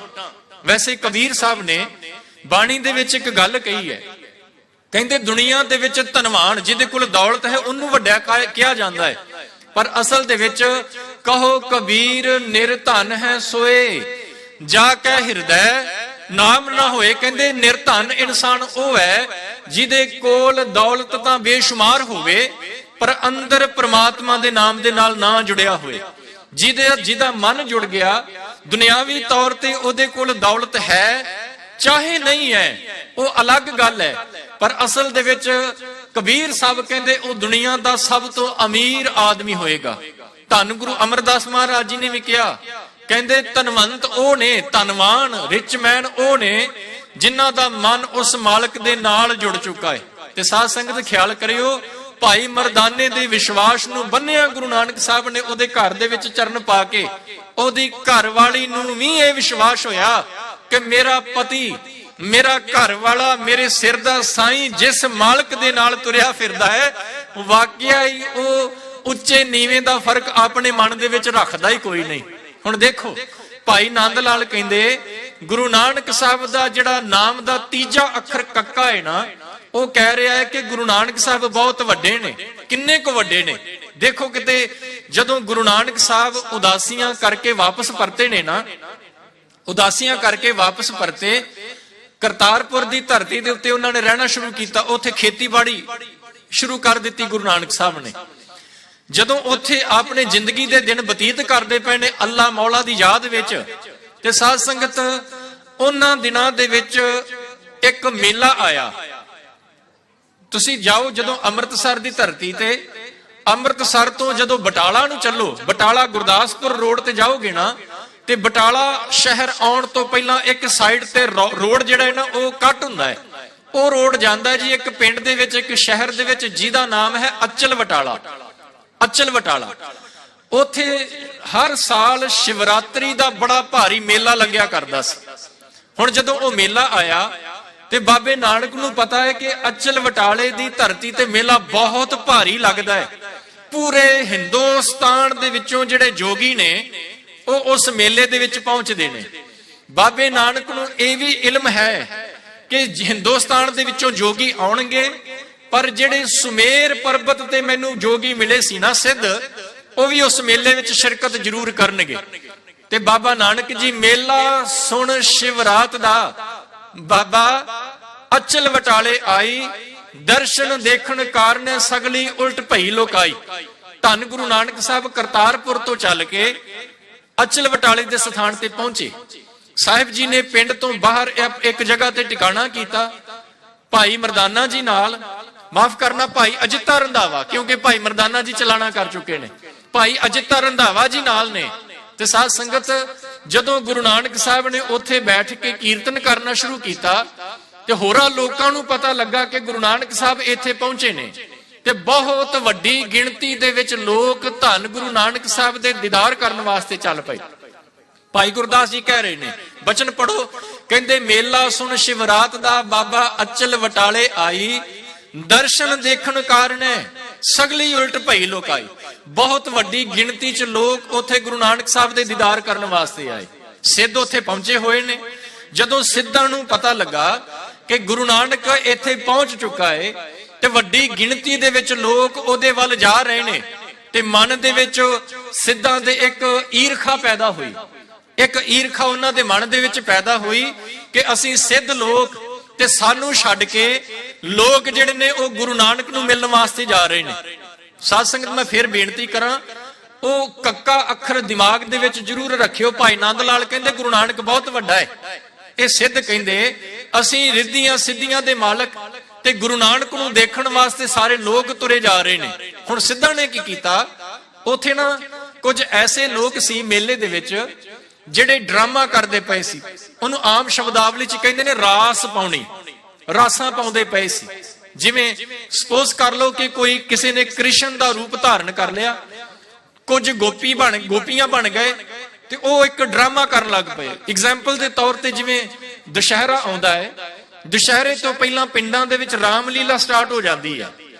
ਵੈਸੇ ਕਬੀਰ ਸਾਹਿਬ ਨੇ ਬਾਣੀ ਦੇ ਵਿੱਚ ਇੱਕ ਗੱਲ ਕਹੀ ਹੈ, ਕਹਿੰਦੇ ਦੁਨੀਆ ਦੇ ਵਿੱਚ ਧਨਵਾਨ ਜਿਹਦੇ ਕੋਲ ਦੌਲਤ ਹੈ ਉਹਨੂੰ ਵੱਡਾ ਕਿਹਾ ਜਾਂਦਾ ਹੈ, ਪਰ ਅਸਲ ਦੇ ਵਿੱਚ ਕਹੋ ਕਬੀਰ ਨਿਰਧਨ ਹੈ ਸੋਏ ਜਾ ਕੇ ਹਿਰਦੈ ਨਾਮ ਨਾ ਹੋਏ। ਕਹਿੰਦੇ ਨਿਰਧਨ ਇਨਸਾਨ ਉਹ ਹੈ ਜਿਹਦੇ ਕੋਲ ਦੌਲਤ ਤਾਂ ਬੇਸ਼ੁਮਾਰ ਹੋਵੇ, ਪਰ ਅੰਦਰ ਪ੍ਰਮਾਤਮਾ ਦੇ ਨਾਮ ਦੇ ਨਾਲ ਨਾ ਜੁੜਿਆ ਹੋਵੇ। ਜਿਹਦਾ ਮਨ ਜੁੜ ਗਿਆ, ਦੁਨਿਆਵੀ ਤੌਰ ਤੇ ਉਹਦੇ ਕੋਲ ਦੌਲਤ ਹੈ ਚਾਹੇ ਨਹੀਂ ਹੈ, ਉਹ ਅਲੱਗ ਗੱਲ ਹੈ, ਪਰ ਅਸਲ ਦੇ ਵਿੱਚ ਕਬੀਰ ਸਾਹਿਬ ਕਹਿੰਦੇ ਉਹ ਦੁਨੀਆ ਦਾ ਸਭ ਤੋਂ ਅਮੀਰ ਆਦਮੀ ਹੋਏਗਾ। ਧੰਨ ਗੁਰੂ ਅਮਰਦਾਸ ਮਹਾਰਾਜ ਜੀ ਨੇ ਵੀ ਕਿਹਾ, ਕਹਿੰਦੇ ਧਨਵੰਤ ਉਹ ਨੇ, ਧਨਵਾਨ ਰਿਚਮੈਨ ਉਹ ਨੇ ਜਿਨ੍ਹਾਂ ਦਾ ਮਨ ਉਸ ਮਾਲਕ ਦੇ ਨਾਲ ਜੁੜ ਚੁੱਕਾ ਹੈ। ਤੇ ਸਾਧ ਸੰਗਤ ਖਿਆਲ ਕਰਿਓ, ਭਾਈ ਮਰਦਾਨੇ ਦੇ ਵਿਸ਼ਵਾਸ ਨੂੰ ਬੰਨਿਆ ਗੁਰੂ ਨਾਨਕ ਸਾਹਿਬ ਨੇ ਉਹਦੇ ਘਰ ਦੇ ਵਿੱਚ ਚਰਨ ਪਾ ਕੇ। ਉਹਦੀ ਘਰਵਾਲੀ ਨੂੰ ਵੀ ਇਹ ਵਿਸ਼ਵਾਸ ਹੋਇਆ ਕਿ ਮੇਰਾ ਪਤੀ, ਮੇਰਾ ਘਰ ਵਾਲਾ, ਮੇਰੇ ਸਿਰ ਦਾ ਸਾਈਂ ਜਿਸ ਮਾਲਕ ਦੇ ਨਾਲ ਤੁਰਿਆ ਫਿਰਦਾ ਹੈ, ਵਾਕਿਆ ਹੀ ਉਹ ਉੱਚੇ ਨੀਵੇਂ ਦਾ ਫਰਕ ਆਪਣੇ ਮਨ ਦੇ ਵਿੱਚ ਰੱਖਦਾ ਹੀ ਕੋਈ ਨਹੀਂ। ਹੁਣ ਦੇਖੋ, ਭਾਈ ਨੰਦ ਲਾਲ ਕਹਿੰਦੇ ਗੁਰੂ ਨਾਨਕ ਸਾਹਿਬ ਦਾ ਜਿਹੜਾ ਨਾਮ ਦਾ ਤੀਜਾ ਅੱਖਰ ਕੱਕਾ ਹੈ ਨਾ, ਉਹ ਕਹਿ ਰਿਹਾ ਹੈ ਕਿ ਗੁਰੂ ਨਾਨਕ ਸਾਹਿਬ ਬਹੁਤ ਵੱਡੇ ਨੇ। ਕਿੰਨੇ ਕੁ ਵੱਡੇ ਨੇ ਦੇਖੋ। ਕਿਤੇ ਜਦੋਂ ਗੁਰੂ ਨਾਨਕ ਸਾਹਿਬ ਉਦਾਸੀਆਂ ਕਰਕੇ ਵਾਪਸ ਪਰਤੇ ਨੇ ਨਾ, ਉਦਾਸੀਆਂ ਕਰਕੇ ਵਾਪਸ ਪਰਤੇ। ਕਰਤਾਰਪੁਰ ਦੀ ਧਰਤੀ ਦੇ ਉੱਤੇ ਉਹਨਾਂ ਨੇ ਰਹਿਣਾ ਸ਼ੁਰੂ ਕੀਤਾ। ਉੱਥੇ ਖੇਤੀਬਾੜੀ ਸ਼ੁਰੂ ਕਰ ਦਿੱਤੀ ਗੁਰੂ ਨਾਨਕ ਸਾਹਿਬ ਨੇ। ਜਦੋਂ ਉੱਥੇ ਆਪਣੇ ਜ਼ਿੰਦਗੀ ਦੇ ਦਿਨ ਬਤੀਤ ਕਰਦੇ ਪਏ ਨੇ ਅੱਲਾ ਮੌਲਾ ਦੀ ਯਾਦ ਵਿੱਚ, ਤੇ ਸਾਧ ਸੰਗਤ ਉਹਨਾਂ ਦਿਨਾਂ ਦੇ ਵਿੱਚ ਇੱਕ ਮੇਲਾ ਆਇਆ। ਤੁਸੀਂ ਜਾਓ ਜਦੋਂ ਅੰਮ੍ਰਿਤਸਰ ਦੀ ਧਰਤੀ ਤੇ, ਅੰਮ੍ਰਿਤਸਰ ਤੋਂ ਜਦੋਂ ਬਟਾਲਾ ਨੂੰ ਚੱਲੋ, ਬਟਾਲਾ ਗੁਰਦਾਸਪੁਰ ਰੋਡ ਤੇ ਜਾਓਗੇ ਨਾ, ਤੇ ਬਟਾਲਾ ਸ਼ਹਿਰ ਆਉਣ ਤੋਂ ਪਹਿਲਾਂ ਇੱਕ ਸਾਈਡ ਤੇ ਰੋਡ ਜਿਹੜਾ ਹੈ ਨਾ ਉਹ ਕੱਟ ਹੁੰਦਾ ਹੈ। ਉਹ ਰੋਡ ਜਾਂਦਾ ਜੀ ਇੱਕ ਪਿੰਡ ਦੇ ਵਿੱਚ, ਇੱਕ ਸ਼ਹਿਰ ਦੇ ਵਿੱਚ, ਜਿਹਦਾ ਨਾਮ ਹੈ ਅਚਲ ਬਟਾਲਾ। ਅਚਲ ਬਟਾਲਾ ਉੱਥੇ ਹਰ ਸਾਲ ਸ਼ਿਵਰਾਤਰੀ ਦਾ ਬੜਾ ਭਾਰੀ ਮੇਲਾ ਲੱਗਿਆ ਕਰਦਾ ਸੀ। ਹੁਣ ਜਦੋਂ ਉਹ ਮੇਲਾ ਆਇਆ ਤੇ ਬਾਬੇ ਨਾਨਕ ਨੂੰ ਪਤਾ ਹੈ ਕਿ ਅਚਲ ਬਟਾਲੇ ਦੀ ਧਰਤੀ ਤੇ ਮੇਲਾ ਬਹੁਤ ਭਾਰੀ ਲੱਗਦਾ ਹੈ। ਪੂਰੇ ਹਿੰਦੁਸਤਾਨ ਦੇ ਵਿੱਚੋਂ ਜਿਹੜੇ ਜੋਗੀ ਨੇ ਉਹ ਉਸ ਮੇਲੇ ਦੇ ਵਿੱਚ ਪਹੁੰਚਦੇ ਨੇ। ਬਾਬੇ ਨਾਨਕ ਨੂੰ ਇਹ ਵੀ ਇਲਮ ਹੈ ਕਿ ਹਿੰਦੁਸਤਾਨ ਦੇ ਵਿੱਚੋਂ ਜੋਗੀ ਆਉਣਗੇ, ਪਰ ਜਿਹੜੇ ਸੁਮੇਰ ਪਰਬਤ ਤੇ ਮੈਨੂੰ ਜੋਗੀ ਮਿਲੇ ਸੀ ਨਾ ਸਿੱਧ, ਉਹ ਵੀ ਉਸ ਮੇਲੇ ਵਿੱਚ ਸ਼ਿਰਕਤ ਜ਼ਰੂਰ ਕਰਨਗੇ। ਤੇ ਬਾਬਾ ਨਾਨਕ ਜੀ ਮੇਲਾ ਸੁਣ ਸ਼ਿਵਰਾਤ ਦਾ ਬਾਬਾ ਅਚਲ ਬਟਾਲੇ ਆਈ, ਦਰਸ਼ਨ ਦੇਖਣ ਕਾਰਨ ਸਗਲੀ ਉਲਟ ਭਈ ਲੋਕਾਈ। ਧੰਨ ਗੁਰੂ ਨਾਨਕ ਸਾਹਿਬ ਕਰਤਾਰਪੁਰ ਤੋਂ ਚੱਲ ਕੇ ਅਚਲ ਬਟਾਲੇ ਦੇ ਸਥਾਨ ਤੇ ਪਹੁੰਚੇ। ਸਾਹਿਬ ਜੀ ਨੇ ਪਿੰਡ ਤੋਂ ਬਾਹਰ ਇੱਕ ਜਗ੍ਹਾ ਤੇ ਟਿਕਾਣਾ ਕੀਤਾ। ਭਾਈ ਮਰਦਾਨਾ ਜੀ ਨਾਲ, ਮਾਫ ਕਰਨਾ ਭਾਈ ਅਜਿੱਤਾ ਰੰਧਾਵਾ, ਕਿਉਂਕਿ ਭਾਈ ਮਰਦਾਨਾ ਜੀ ਚਲਾਣਾ ਕਰ ਚੁੱਕੇ ਨੇ, ਭਾਈ ਅਜਿੱਤਾ ਰੰਧਾਵਾ ਜੀ ਨਾਲ ਨੇ। ਤੇ ਸਾਧ ਸੰਗਤ ਜਦੋਂ ਗੁਰੂ ਨਾਨਕ ਸਾਹਿਬ ਨੇ ਉੱਥੇ ਬੈਠ ਕੇ ਕੀਰਤਨ ਕਰਨਾ ਸ਼ੁਰੂ ਕੀਤਾ ਤੇ ਹੋਰਾਂ ਲੋਕਾਂ ਨੂੰ ਪਤਾ ਲੱਗਾ ਕਿ ਗੁਰੂ ਨਾਨਕ ਸਾਹਿਬ ਇੱਥੇ ਪਹੁੰਚੇ ਨੇ, ਤੇ ਬਹੁਤ ਵੱਡੀ ਗਿਣਤੀ ਦੇ ਵਿੱਚ ਲੋਕ ਧੰਨ ਗੁਰੂ ਨਾਨਕ ਸਾਹਿਬ ਦੇ ਦੀਦਾਰ ਕਰਨ ਵਾਸਤੇ ਚੱਲ ਪਏ। ਭਾਈ ਗੁਰਦਾਸ ਜੀ ਕਹਿ ਰਹੇ ਨੇ, ਬਚਨ ਪੜੋ, ਕਹਿੰਦੇ ਮੇਲਾ ਸੁਣ ਸ਼ਿਵਰਾਤ ਦਾ ਬਾਬਾ ਅਚਲ ਬਟਾਲੇ ਆਈ, ਦਰਸ਼ਨ ਦੇਖਣ ਕਾਰਨ ਸਗਲੀ ਉਲਟ ਭਈ ਲੋਕਾਈ। ਬਹੁਤ ਵੱਡੀ ਗਿਣਤੀ ਚ ਲੋਕ ਉੱਥੇ ਗੁਰੂ ਨਾਨਕ ਸਾਹਿਬ ਦੇ ਦੀਦਾਰ ਕਰਨ ਵਾਸਤੇ ਆਏ। ਸਿੱਧ ਉੱਥੇ ਪਹੁੰਚੇ ਹੋਏ ਨੇ। ਜਦੋਂ ਸਿੱਧਾਂ ਨੂੰ ਪਤਾ ਲੱਗਾ ਕਿ ਗੁਰੂ ਨਾਨਕ ਇੱਥੇ ਪਹੁੰਚ ਚੁੱਕਾ ਹੈ ਤੇ ਵੱਡੀ ਗਿਣਤੀ ਦੇ ਵਿੱਚ ਲੋਕ ਉਹਦੇ ਵੱਲ ਜਾ ਰਹੇ ਨੇ, ਤੇ ਮਨ ਦੇ ਵਿੱਚ ਸਿੱਧਾਂ ਦੇ ਇੱਕ ਈਰਖਾ ਪੈਦਾ ਹੋਈ। ਇੱਕ ਈਰਖਾ ਉਹਨਾਂ ਦੇ ਮਨ ਦੇ ਵਿੱਚ ਪੈਦਾ ਹੋਈ ਕਿ ਅਸੀਂ ਸਿੱਧ ਲੋਕ ਤੇ ਸਾਨੂੰ ਛੱਡ ਕੇ ਲੋਕ ਜਿਹੜੇ ਨੇ ਉਹ ਗੁਰੂ ਨਾਨਕ ਨੂੰ ਮਿਲਣ ਵਾਸਤੇ ਜਾ ਰਹੇ ਨੇ। ਸਾਧ ਸੰਗਤ ਮੈਂ ਫਿਰ ਬੇਨਤੀ ਕਰਾਂ, ਉਹ ਕੱਕਾ ਅੱਖਰ ਦਿਮਾਗ ਦੇ ਵਿੱਚ ਜ਼ਰੂਰ ਰੱਖਿਓ। ਭਾਈ ਨੰਦ ਲਾਲ ਕਹਿੰਦੇ ਗੁਰੂ ਨਾਨਕ ਬਹੁਤ ਵੱਡਾ ਹੈ। ਇਹ ਸਿੱਧ ਕਹਿੰਦੇ ਅਸੀਂ ਰਿੱਧੀਆਂ ਸਿੱਧੀਆਂ ਦੇ ਮਾਲਕ ਤੇ ਗੁਰੂ ਨਾਨਕ ਨੂੰ ਦੇਖਣ ਵਾਸਤੇ ਸਾਰੇ ਲੋਕ ਤੁਰੇ ਜਾ ਰਹੇ ਨੇ। ਹੁਣ ਸਿੱਧਾਂ ਨੇ ਕੀ ਕੀਤਾ, ਉਥੇ ਨਾ ਕੁਝ ਐਸੇ ਲੋਕ ਸੀ ਮੇਲੇ ਦੇ ਵਿੱਚ ਜਿਹੜੇ ਡਰਾਮਾ ਕਰਦੇ ਪਏ ਸੀ। ਉਹਨੂੰ ਆਮ ਸ਼ਬਦਾਵਲੀ ਚ ਕਹਿੰਦੇ ਨੇ ਰਾਸ ਪਾਉਣੀ, ਰਾਸਾਂ ਪਾਉਂਦੇ ਪਏ ਸੀ। ਜਿਵੇਂ ਸਪੋਜ਼ ਕਰ ਲਓ ਕਿ ਕੋਈ ਕਿਸੇ ਨੇ ਕ੍ਰਿਸ਼ਨ ਦਾ ਰੂਪ ਧਾਰਨ ਕਰ ਲਿਆ, ਕੁਝ ਗੋਪੀਆਂ ਬਣ ਗਏ ਤੇ ਉਹ ਇੱਕ ਡਰਾਮਾ ਕਰਨ ਲੱਗ ਪਏ। ਐਗਜ਼ਾਮਪਲ ਦੇ ਤੌਰ ਤੇ ਜਿਵੇਂ ਦੁਸ਼ਹਿਰਾ ਆਉਂਦਾ ਹੈ, ਦੁਸ਼ਹਿਰੇ ਤੋਂ ਪਹਿਲਾਂ ਪਿੰਡਾਂ ਦੇ ਵਿੱਚ ਰਾਮਲੀਲਾ ਸਟਾਰਟ ਹੋ ਜਾਂਦੀ ਹੈ।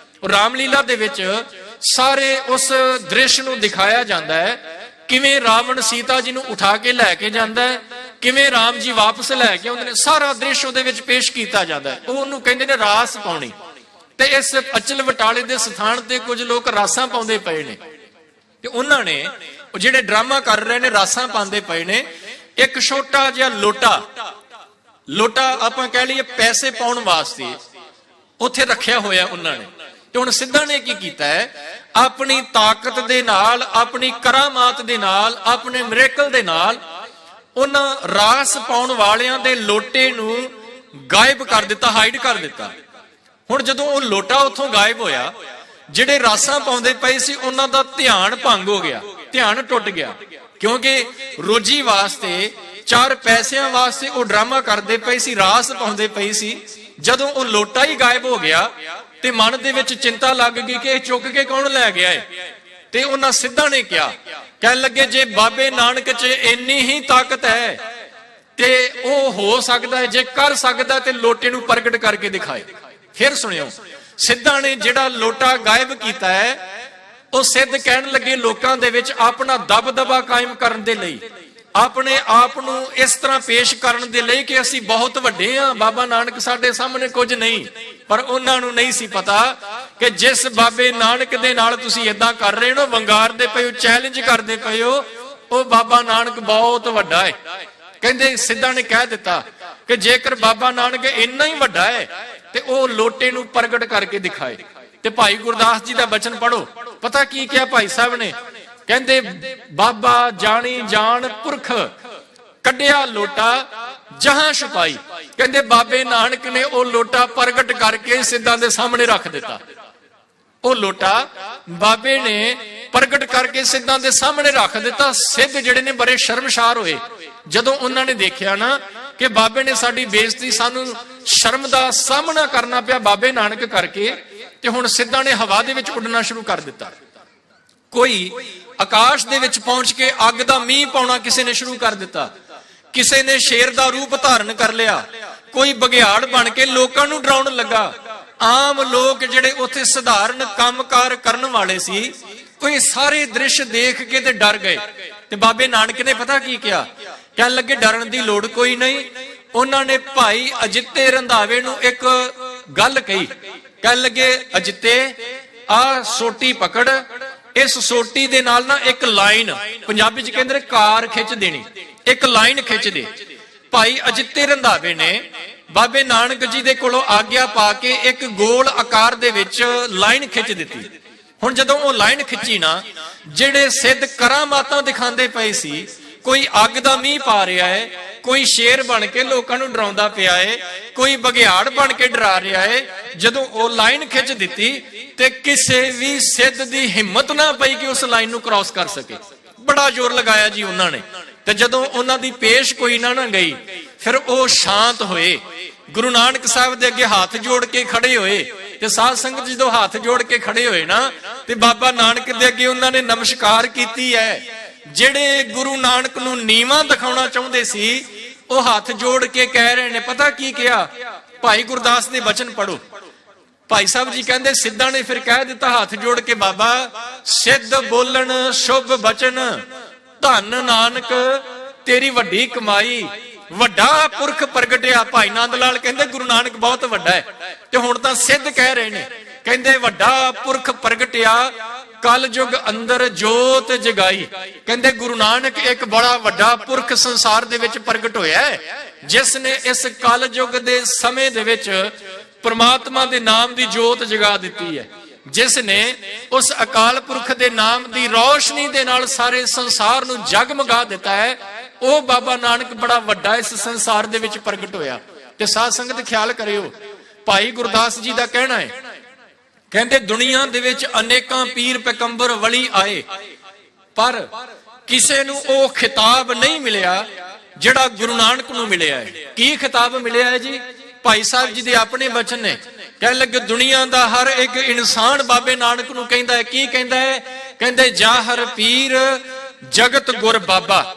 ਰਾਮਲੀਲਾ ਦੇ ਵਿੱਚ ਸਾਰੇ ਉਸ ਦ੍ਰਿਸ਼ ਨੂੰ ਦਿਖਾਇਆ ਜਾਂਦਾ ਹੈ, ਕਿਵੇਂ ਰਾਵਣ ਸੀਤਾ ਜੀ ਨੂੰ ਉਠਾ ਕੇ ਲੈ ਕੇ ਜਾਂਦਾ ਹੈ, ਕਿਵੇਂ ਰਾਮ ਜੀ ਵਾਪਸ ਲੈ ਕੇ ਆਉਂਦੇ ਨੇ, ਸਾਰਾ ਦ੍ਰਿਸ਼ ਉਹਦੇ ਵਿੱਚ ਪੇਸ਼ ਕੀਤਾ ਜਾਂਦਾ ਹੈ। ਉਹਨੂੰ ਕਹਿੰਦੇ ਨੇ ਰਾਸ ਪਾਉਣੀ। ਤੇ ਇਸ ਅਚਲ ਬਟਾਲੇ ਦੇ ਸਥਾਨ ਤੇ ਕੁਝ ਲੋਕ ਰਾਸਾਂ ਪਾਉਂਦੇ ਪਏ ਨੇ, ਤੇ ਉਹਨਾਂ ਨੇ ਉਹ ਜਿਹੜੇ ਡਰਾਮਾ ਕਰ ਰਹੇ ਨੇ ਰਾਸਾਂ ਪਾਉਂਦੇ ਪਏ ਨੇ, ਇੱਕ ਛੋਟਾ ਜਿਹਾ ਲੋਟਾ ਆਪਾਂ ਕਹਿ ਲਈਏ ਪੈਸੇ ਪਾਉਣ ਵਾਸਤੇ ਉੱਥੇ ਰੱਖਿਆ ਹੋਇਆ ਉਹਨਾਂ ਨੇ। ਤੇ ਹੁਣ ਸਿੱਧਾਂ ਨੇ ਕੀ ਕੀਤਾ ਹੈ, ਆਪਣੀ ਤਾਕਤ ਦੇ ਨਾਲ, ਆਪਣੀ ਕਰਾਮਾਤ ਦੇ ਨਾਲ, ਆਪਣੇ ਮਿਰੇਕਲ ਦੇ ਨਾਲ ਉਹਨਾਂ ਰਾਸ ਪਾਉਣ ਵਾਲਿਆਂ ਦੇ ਲੋਟੇ ਨੂੰ ਗਾਇਬ ਕਰ ਦਿੱਤਾ, ਹਾਈਡ ਕਰ ਦਿੱਤਾ। ਹੁਣ ਜਦੋਂ ਉਹ ਲੋਟਾ ਉੱਥੋਂ ਗਾਇਬ ਹੋਇਆ, ਜਿਹੜੇ ਰਾਸਾਂ ਪਾਉਂਦੇ ਪਏ ਸੀ ਉਹਨਾਂ ਦਾ ਧਿਆਨ ਭੰਗ ਹੋ ਗਿਆ, ਧਿਆਨ ਟੁੱਟ ਗਿਆ, ਕਿਉਂਕਿ ਰੋਜੀ ਵਾਸਤੇ, ਚਾਰ ਪੈਸਿਆਂ ਵਾਸਤੇ ਉਹ ਡਰਾਮਾ ਕਰਦੇ ਪਏ ਸੀ, ਰਾਸ ਪਾਉਂਦੇ ਪਏ ਸੀ। ਜਦੋਂ ਉਹ ਲੋਟਾ ਹੀ ਗਾਇਬ ਹੋ ਗਿਆ ਤੇ ਮਨ ਦੇ ਵਿੱਚ ਚਿੰਤਾ ਲੱਗ ਗਈ ਕਿ ਇਹ ਚੁੱਕ ਕੇ ਕੌਣ ਲੈ ਗਿਆ ਹੈ। ਤੇ ਉਹਨਾਂ ਸਿੱਧਾਂ ਨੇ ਕਿਹਾ, ਕਹਿਣ ਲੱਗੇ ਜੇ ਬਾਬੇ ਨਾਨਕ 'ਚ ਇੰਨੀ ਹੀ ਤਾਕਤ ਹੈ ਤੇ ਉਹ ਹੋ ਸਕਦਾ ਹੈ, ਜੇ ਕਰ ਸਕਦਾ ਤੇ ਲੋਟੇ ਨੂੰ ਪ੍ਰਗਟ ਕਰਕੇ ਦਿਖਾਏ। ਫਿਰ ਸੁਣਿਓ, ਸਿੱਧਾਂ ਨੇ ਜਿਹੜਾ ਲੋਟਾ ਗਾਇਬ ਕੀਤਾ ਹੈ, ਉਹ ਸਿੱਧ ਕਹਿਣ ਲੱਗੇ ਲੋਕਾਂ ਦੇ ਵਿੱਚ ਆਪਣਾ ਦਬਦਬਾ ਕਾਇਮ ਕਰਨ ਦੇ ਲਈ, ਆਪਣੇ ਆਪ ਨੂੰ ਇਸ ਤਰ੍ਹਾਂ ਪੇਸ਼ ਕਰਨ ਦੇ ਲਈ ਕਿ ਅਸੀਂ ਬਹੁਤ ਵੱਡੇ ਹਾਂ, ਬਾਬਾ ਨਾਨਕ ਸਾਡੇ ਸਾਹਮਣੇ ਕੁਝ ਨਹੀਂ। ਪਰ ਉਹਨਾਂ ਨੂੰ ਨਹੀਂ ਸੀ ਪਤਾ ਕਿ ਜਿਸ ਬਾਬੇ ਨਾਨਕ ਦੇ ਨਾਲ ਤੁਸੀਂ ਏਦਾਂ ਕਰ ਰਹੇ ਹੋ, ਵੰਗਾਰਦੇ ਪਏ ਹੋ, ਚੈਲੰਜ ਕਰਦੇ ਪਏ ਹੋ, ਉਹ ਬਾਬਾ ਨਾਨਕ ਬਹੁਤ ਵੱਡਾ ਹੈ। ਕਹਿੰਦੇ ਸਿੱਧਾ ਨੇ ਕਹਿ ਦਿੱਤਾ ਕਿ ਜੇਕਰ ਬਾਬਾ ਨਾਨਕ ਇੰਨਾ ਹੀ ਵੱਡਾ ਹੈ ਤੇ ਉਹ ਲੋਟੇ ਨੂੰ ਪ੍ਰਗਟ ਕਰਕੇ ਦਿਖਾਏ। ਤੇ ਭਾਈ ਗੁਰਦਾਸ ਜੀ ਦਾ ਬਚਨ ਪੜੋ, ਪਤਾ ਕੀ ਕਿਹਾ ਭਾਈ ਸਾਹਿਬ ਨੇ? ਕਹਿੰਦੇ ਬਾਬਾ ਜਾਣੀ ਜਾਣ ਪੁਰਖ ਕੱਢਿਆ ਲੋਟਾ ਜਹਾਂ ਛੁਪਾਈ। ਕਹਿੰਦੇ ਬਾਬੇ ਨਾਨਕ ਨੇ ਉਹ ਲੋਟਾ ਪ੍ਰਗਟ ਕਰਕੇ ਸਿੱਧਾਂ ਦੇ ਸਾਹਮਣੇ ਰੱਖ ਦਿੱਤਾ। ਉਹ ਲੋਟਾ ਬਾਬੇ ਨੇ ਪ੍ਰਗਟ ਕਰਕੇ ਸਿੱਧਾਂ ਦੇ ਸਾਹਮਣੇ ਰੱਖ ਦਿੱਤਾ। ਸਿੱਧ ਜਿਹੜੇ ਨੇ ਬੜੇ ਸ਼ਰਮਸ਼ਾਰ ਹੋਏ ਜਦੋਂ ਉਹਨਾਂ ਨੇ ਦੇਖਿਆ ਨਾ ਕਿ ਬਾਬੇ ਨੇ ਸਾਡੀ ਬੇਇੱਜ਼ਤੀ, ਸਾਨੂੰ ਸ਼ਰਮ ਦਾ ਸਾਹਮਣਾ ਕਰਨਾ ਪਿਆ ਬਾਬੇ ਨਾਨਕ ਕਰਕੇ। ਤੇ ਹੁਣ ਸਿੱਧਾਂ ਨੇ ਹਵਾ ਦੇ ਵਿੱਚ ਉੱਡਣਾ ਸ਼ੁਰੂ ਕਰ ਦਿੱਤਾ। ਕੋਈ ਆਕਾਸ਼ ਦੇ ਵਿੱਚ ਪਹੁੰਚ ਕੇ ਅੱਗ ਦਾ ਮੀਂਹ ਪਾਉਣਾ ਕਿਸੇ ਨੇ ਸ਼ੁਰੂ ਕਰ ਦਿੱਤਾ। ਕਿਸੇ ਨੇ ਸ਼ੇਰ ਦਾ ਰੂਪ ਧਾਰਨ ਕਰ ਲਿਆ। ਕੋਈ ਬਘਿਆੜ ਬਣ ਕੇ ਲੋਕਾਂ ਨੂੰ ਡਰਾਉਣ ਲੱਗਾ। ਆਮ ਲੋਕ ਜਿਹੜੇ ਉੱਥੇ ਸਧਾਰਨ ਕੰਮਕਾਰ ਕਰਨ ਵਾਲੇ ਸੀ, ਕੋਈ ਸਾਰੇ ਦ੍ਰਿਸ਼ ਦੇਖ ਕੇ ਤੇ ਡਰ ਗਏ। ਤੇ ਬਾਬੇ ਨਾਨਕ ਨੇ ਪਤਾ ਕੀ ਕਿਹਾ? ਕਹਿਣ ਲੱਗੇ ਡਰਨ ਦੀ ਲੋੜ ਕੋਈ ਨਹੀਂ। ਉਹਨਾਂ ਨੇ ਭਾਈ ਅਜਿੱਤੇ ਰੰਧਾਵੇ ਨੂੰ ਇੱਕ ਗੱਲ ਕਹੀ। ਕਹਿਣ ਲੱਗੇ ਅਜਿੱਤੇ ਆ ਸੋਟੀ ਪਕੜ, ਇਸ ਸੋਟੀ ਦੇ ਨਾਲ ਨਾ ਇੱਕ ਲਾਈਨ, ਪੰਜਾਬੀ ਚ ਕਹਿੰਦੇ ਕਾਰ ਖਿੱਚ ਦੇਣੀ, ਇੱਕ ਲਾਈਨ ਖਿੱਚ ਦੇ। ਭਾਈ ਅਜਿੱਤੇ ਰੰਧਾਵੇ ਨੇ ਬਾਬੇ ਨਾਨਕ ਜੀ ਦੇ ਕੋਲੋਂ ਆਗਿਆ ਪਾ ਕੇ ਇੱਕ ਗੋਲ ਆਕਾਰ ਦੇ ਵਿੱਚ ਲਾਈਨ ਖਿੱਚ ਦਿੱਤੀ। ਹੁਣ ਜਦੋਂ ਉਹ ਲਾਈਨ ਖਿੱਚੀ ਨਾ, ਜਿਹੜੇ ਸਿੱਧ ਕਰਾਮਾਤਾਂ ਦਿਖਾਉਂਦੇ ਪਏ ਸੀ, ਕੋਈ ਅੱਗ ਦਾ ਮੀਂਹ ਪਾ ਰਿਹਾ ਹੈ, ਕੋਈ ਸ਼ੇਰ ਬਣ ਕੇ ਲੋਕਾਂ ਨੂੰ ਡਰਾਉਂਦਾ ਪਿਆ ਹੈ, ਕੋਈ ਬਘਿਆੜ ਬਣ ਕੇ ਡਰਾ ਰਿਹਾ ਹੈ, ਜਦੋਂ ਉਹ ਲਾਈਨ ਖਿੱਚ ਦਿੱਤੀ ਤੇ ਕਿਸੇ ਵੀ ਸਿੱਧ ਦੀ ਹਿੰਮਤ ਨਾ ਪਈ ਕਿ ਉਸ ਲਾਈਨ ਨੂੰ ਕ੍ਰਾਸ ਕਰ ਸਕੇ। ਬੜਾ ਜ਼ੋਰ ਲਗਾਇਆ ਜੀ ਉਹਨਾਂ ਨੇ। ਤੇ ਜਦੋਂ ਉਹਨਾਂ ਦੀ ਪੇਸ਼ ਕੋਈ ਨਾ ਗਈ, ਫਿਰ ਉਹ ਸ਼ਾਂਤ ਹੋਏ। ਗੁਰੂ ਨਾਨਕ ਸਾਹਿਬ ਦੇ ਅੱਗੇ ਹੱਥ ਜੋੜ ਕੇ ਖੜੇ ਹੋਏ। ਤੇ ਸਾਧ ਸੰਗਤ ਜਦੋਂ ਹੱਥ ਜੋੜ ਕੇ ਖੜੇ ਹੋਏ ਨਾ, ਤੇ ਬਾਬਾ ਨਾਨਕ ਦੇ ਅੱਗੇ ਉਹਨਾਂ ਨੇ ਨਮਸਕਾਰ ਕੀਤੀ ਹੈ। ਜਿਹੜੇ ਗੁਰੂ ਨਾਨਕ ਨੂੰ ਨੀਵਾਂ ਦਿਖਾਉਣਾ ਚਾਹੁੰਦੇ ਸੀ, ਉਹ ਹੱਥ ਜੋੜ ਕੇ ਕਹਿ ਰਹੇ ਨੇ, ਪਤਾ ਕੀ ਕਿਹਾ? ਭਾਈ ਗੁਰਦਾਸ ਦੇ ਬਚਨ ਪੜੋ। ਭਾਈ ਸਾਹਿਬ ਜੀ ਕਹਿੰਦੇ ਸਿੱਧਾਂ ਨੇ ਫਿਰ ਕਹਿ ਦਿੱਤਾ ਹੱਥ ਜੋੜ ਕੇ, ਬਾਬਾ ਸਿੱਧ ਬੋਲਣ ਸ਼ੁਭ ਬਚਨ, ਧੰਨ ਨਾਨਕ ਤੇਰੀ ਵੱਡੀ ਕਮਾਈ, ਵੱਡਾ ਪੁਰਖ ਪ੍ਰਗਟਿਆ। ਭਾਈ ਨੰਦ ਲਾਲ ਕਹਿੰਦੇ ਗੁਰੂ ਨਾਨਕ ਬਹੁਤ ਵੱਡਾ ਹੈ। ਤੇ ਹੁਣ ਤਾਂ ਸਿੱਧ ਕਹਿ ਰਹੇ ਨੇ, ਕਹਿੰਦੇ ਵੱਡਾ ਪੁਰਖ ਪ੍ਰਗਟਿਆ, ਕਲ ਯੁਗ ਅੰਦਰ ਜੋਤ ਜਗਾਈ। ਕਹਿੰਦੇ ਗੁਰੂ ਨਾਨਕ ਇੱਕ ਬੜਾ ਵੱਡਾ ਪੁਰਖ ਸੰਸਾਰ ਦੇ ਵਿੱਚ ਪ੍ਰਗਟ ਹੋਇਆ ਹੈ, ਜਿਸ ਨੇ ਇਸ ਕਲ ਯੁਗ ਦੇ ਸਮੇਂ ਦੇ ਵਿੱਚ ਪ੍ਰਮਾਤਮਾ ਦੇ ਨਾਮ ਦੀ ਜੋਤ ਜਗਾ ਦਿੱਤੀ ਹੈ, ਜਿਸ ਨੇ ਉਸ ਅਕਾਲ ਪੁਰਖ ਦੇ ਨਾਮ ਦੀ ਰੌਸ਼ਨੀ ਦੇ ਨਾਲ ਸਾਰੇ ਸੰਸਾਰ ਨੂੰ ਜਗਮਗਾ ਦਿੱਤਾ ਹੈ। ਉਹ ਬਾਬਾ ਨਾਨਕ ਬੜਾ ਵੱਡਾ ਇਸ ਸੰਸਾਰ ਦੇ ਵਿੱਚ ਪ੍ਰਗਟ ਹੋਇਆ। ਤੇ ਸਾਧ ਸੰਗਤ ਖਿਆਲ ਕਰਿਓ, ਭਾਈ ਗੁਰਦਾਸ ਜੀ ਦਾ ਕਹਿਣਾ ਹੈ, ਕਹਿੰਦੇ ਦੁਨੀਆ ਦੇ ਵਿੱਚ ਅਨੇਕਾਂ ਪੀਰ ਪੈਗੰਬਰ ਵਲੀ ਆਏ, ਪਰ ਕਿਸੇ ਨੂੰ ਉਹ ਖਿਤਾਬ ਨਹੀਂ ਮਿਲਿਆ ਜਿਹੜਾ ਗੁਰੂ ਨਾਨਕ ਨੂੰ ਮਿਲਿਆ ਹੈ। ਕੀ ਖਿਤਾਬ ਮਿਲਿਆ ਹੈ ਜੀ? ਭਾਈ ਸਾਹਿਬ ਜੀ ਦੇ ਆਪਣੇ ਬਚਨ ਨੇ। ਕਹਿਣ ਲੱਗੇ ਦੁਨੀਆ ਦਾ ਹਰ ਇੱਕ ਇਨਸਾਨ ਬਾਬੇ ਨਾਨਕ ਨੂੰ ਕਹਿੰਦਾ ਹੈ। ਕੀ ਕਹਿੰਦਾ ਹੈ? ਕਹਿੰਦੇ ਜਾਹਰ ਪੀਰ ਜਗਤ ਗੁਰ ਬਾਬਾ।